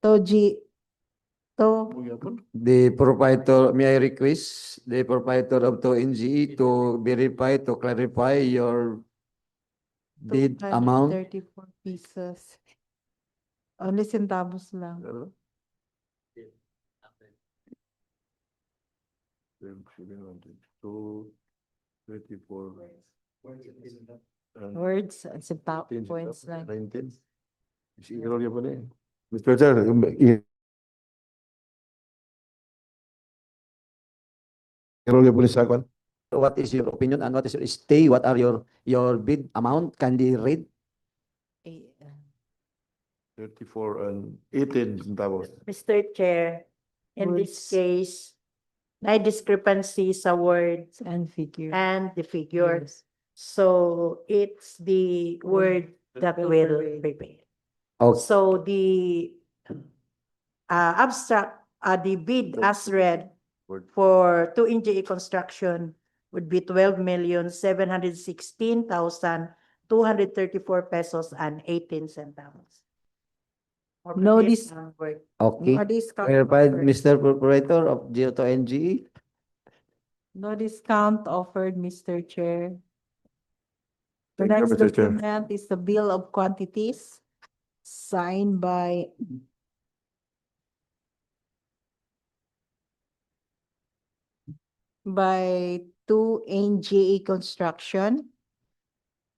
Speaker 1: The proprietor, may I request the proprietor of 2NGE to verify, to clarify your bid amount?
Speaker 10: 34 pesos. Only centavos lang.
Speaker 11: 24.
Speaker 10: Words and points lang.
Speaker 11: 19. Siguro yun po na eh. Mr. Chair, i-roll yun po ni Sakwan.
Speaker 1: What is your opinion and what is your stay? What are your bid amount? Can they read?
Speaker 11: 34 and 18 centavos.
Speaker 5: Mr. Chair, in this case, may discrepancy sa words
Speaker 10: And figure.
Speaker 5: and the figures. So it's the word that will prevail.
Speaker 1: Okay.
Speaker 5: So the abstract, the bid as read for 2NGE construction would be 12,716,234 pesos and 18 centavos.
Speaker 10: No dis-
Speaker 1: Okay.
Speaker 10: No discount
Speaker 1: Clarified,
Speaker 10: offered.
Speaker 1: Mr. Proprietor of 2NGE.
Speaker 10: No discount offered, Mr. Chair. The
Speaker 11: Thank you,
Speaker 10: next
Speaker 11: Mr. Chair.
Speaker 10: document is the bill of quantities signed by by 2NGE Construction.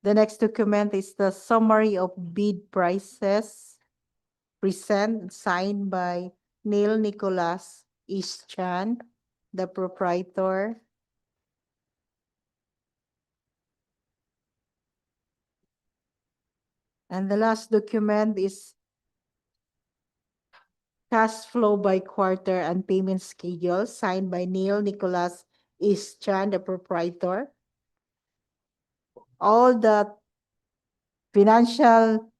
Speaker 10: The next document is the summary of bid prices signed by Neil Nicholas Ischan, the proprietor. And the last document is cash flow by quarter and payment schedule signed by Neil Nicholas Ischan, the proprietor. All the financial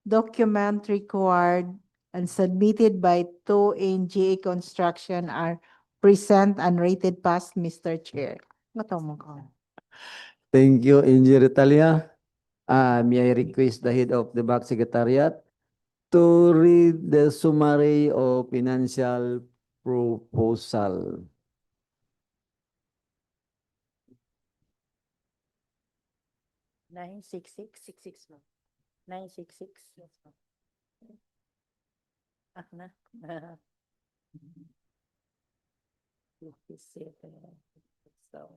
Speaker 10: document required and submitted by 2NGA Construction are present and rated passed, Mr. Chair.
Speaker 1: Thank you, Engineer Italia. May I request the head of the back secretariat to read the summary of financial proposal.
Speaker 5: Nine six six six six 966. Na. 57. So.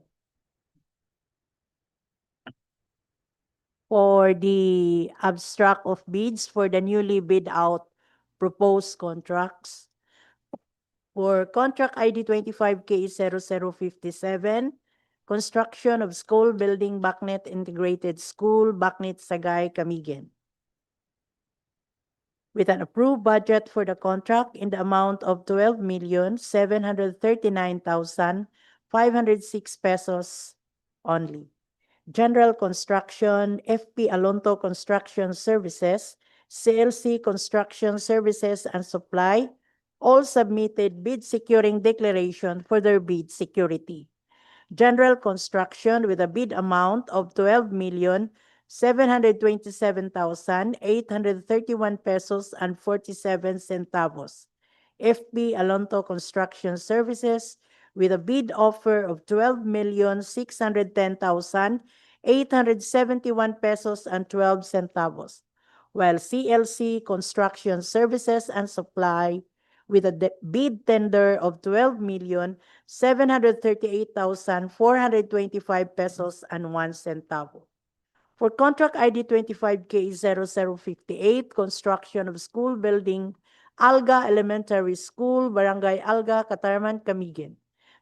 Speaker 5: For the abstract of bids for the newly bid out proposed contracts. For contract ID 25K0057, construction of school building Bacnit Integrated School, Bacnit Sagay, Camiguin. With an approved budget for the contract in the amount of 12,739,506 pesos only. General Construction, FP Alonto Construction Services, CLC Construction Services and Supply, all submitted bid securing declaration for their bid security. General Construction with a bid amount of 12,727,831 pesos and 47 centavos. FB Alonto Construction Services with a bid offer of 12,610,871 pesos and 12 centavos, while CLC Construction Services and Supply with a bid tender of 12,738,425 pesos and 1 centavo. For contract ID 25K0058, construction of school building, Alga Elementary School, Barangay Alga, Catarman, Camiguin.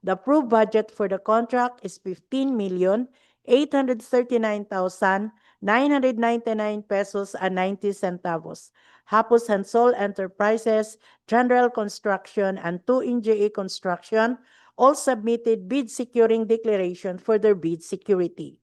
Speaker 5: The approved budget for the contract is 15,839,999 pesos and 90 centavos. Hapos Hansol Enterprises, General Construction, and 2NGA Construction all submitted bid securing declaration for their bid security.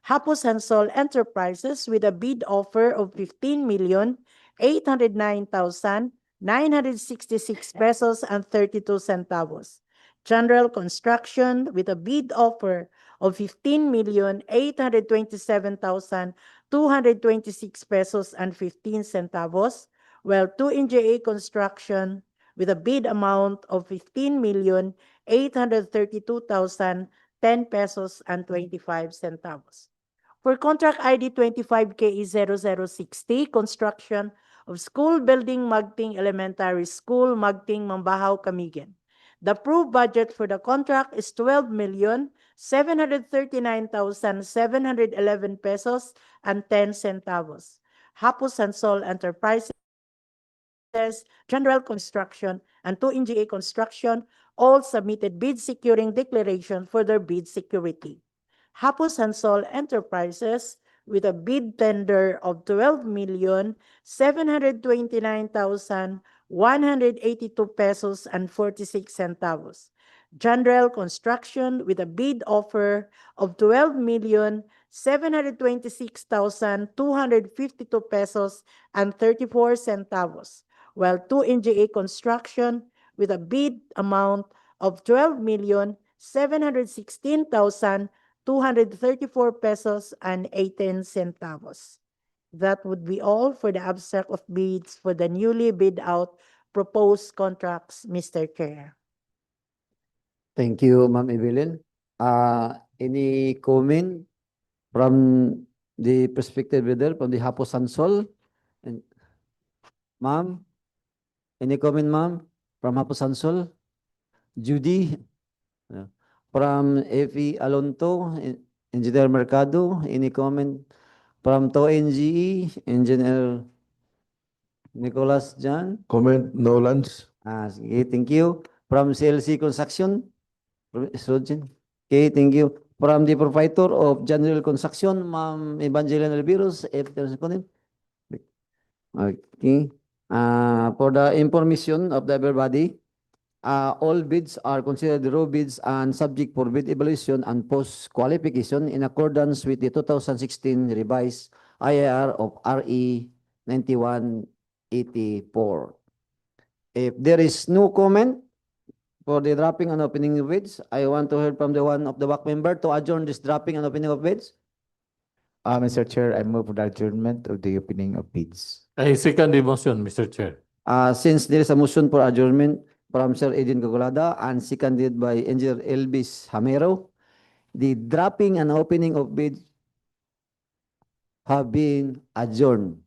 Speaker 5: Hapos Hansol Enterprises with a bid offer of 15,809,966 pesos and 32 centavos. General Construction with a bid offer of 15,827,226 pesos and 15 centavos, while 2NGA Construction with a bid amount of 15,832,010 pesos and 25 centavos. For contract ID 25KE0060, construction of school building Magting Elementary School, Magting, Mambajao, Camiguin. The approved budget for the contract is 12,739,711 pesos and 10 centavos. Hapos Hansol Enterprises, General Construction, and 2NGA Construction all submitted bid securing declaration for their bid security. Hapos Hansol Enterprises with a bid tender of 12,729,182 pesos and 46 centavos. General Construction with a bid offer of 12,726,252 pesos and 34 centavos, while 2NGA Construction with a bid amount of 12,716,234 pesos and 18 centavos. That would be all for the abstract of bids for the newly bid out proposed contracts, Mr. Chair.
Speaker 1: Thank you, Ma'am Evelyn. Any comment from the prospective bidder from the Hapos Hansol? And Ma'am, any comment, ma'am, from Hapos Hansol? Judy? From F.E. Alonto, Engineer Mercado, any comment? From TONGE, Engineer Nicholas John?
Speaker 11: Comment, no lunch.
Speaker 1: Sige, thank you. From CLC Construction, Rogen. Okay, thank you. From the proprietor of General Construction, Ma'am Evangeline Albiros, if there's a comment. Okay. For the information of the everybody, all bids are considered raw bids and subject for bid evaluation and post-qualification in accordance with the 2016 revised IAR of RE 9184. If there is no comment for the dropping and opening of bids, I want to hear from the one of the back member to adjourn this dropping and opening of bids.
Speaker 7: Mr. Chair, I move for the adjournment of the opening of bids.
Speaker 8: I second the motion, Mr. Chair.
Speaker 1: Since there is a motion for adjournment from Sir Edin Gagulada and seconded by Engineer Elvis Hamero, the dropping and opening of bids have been adjourned.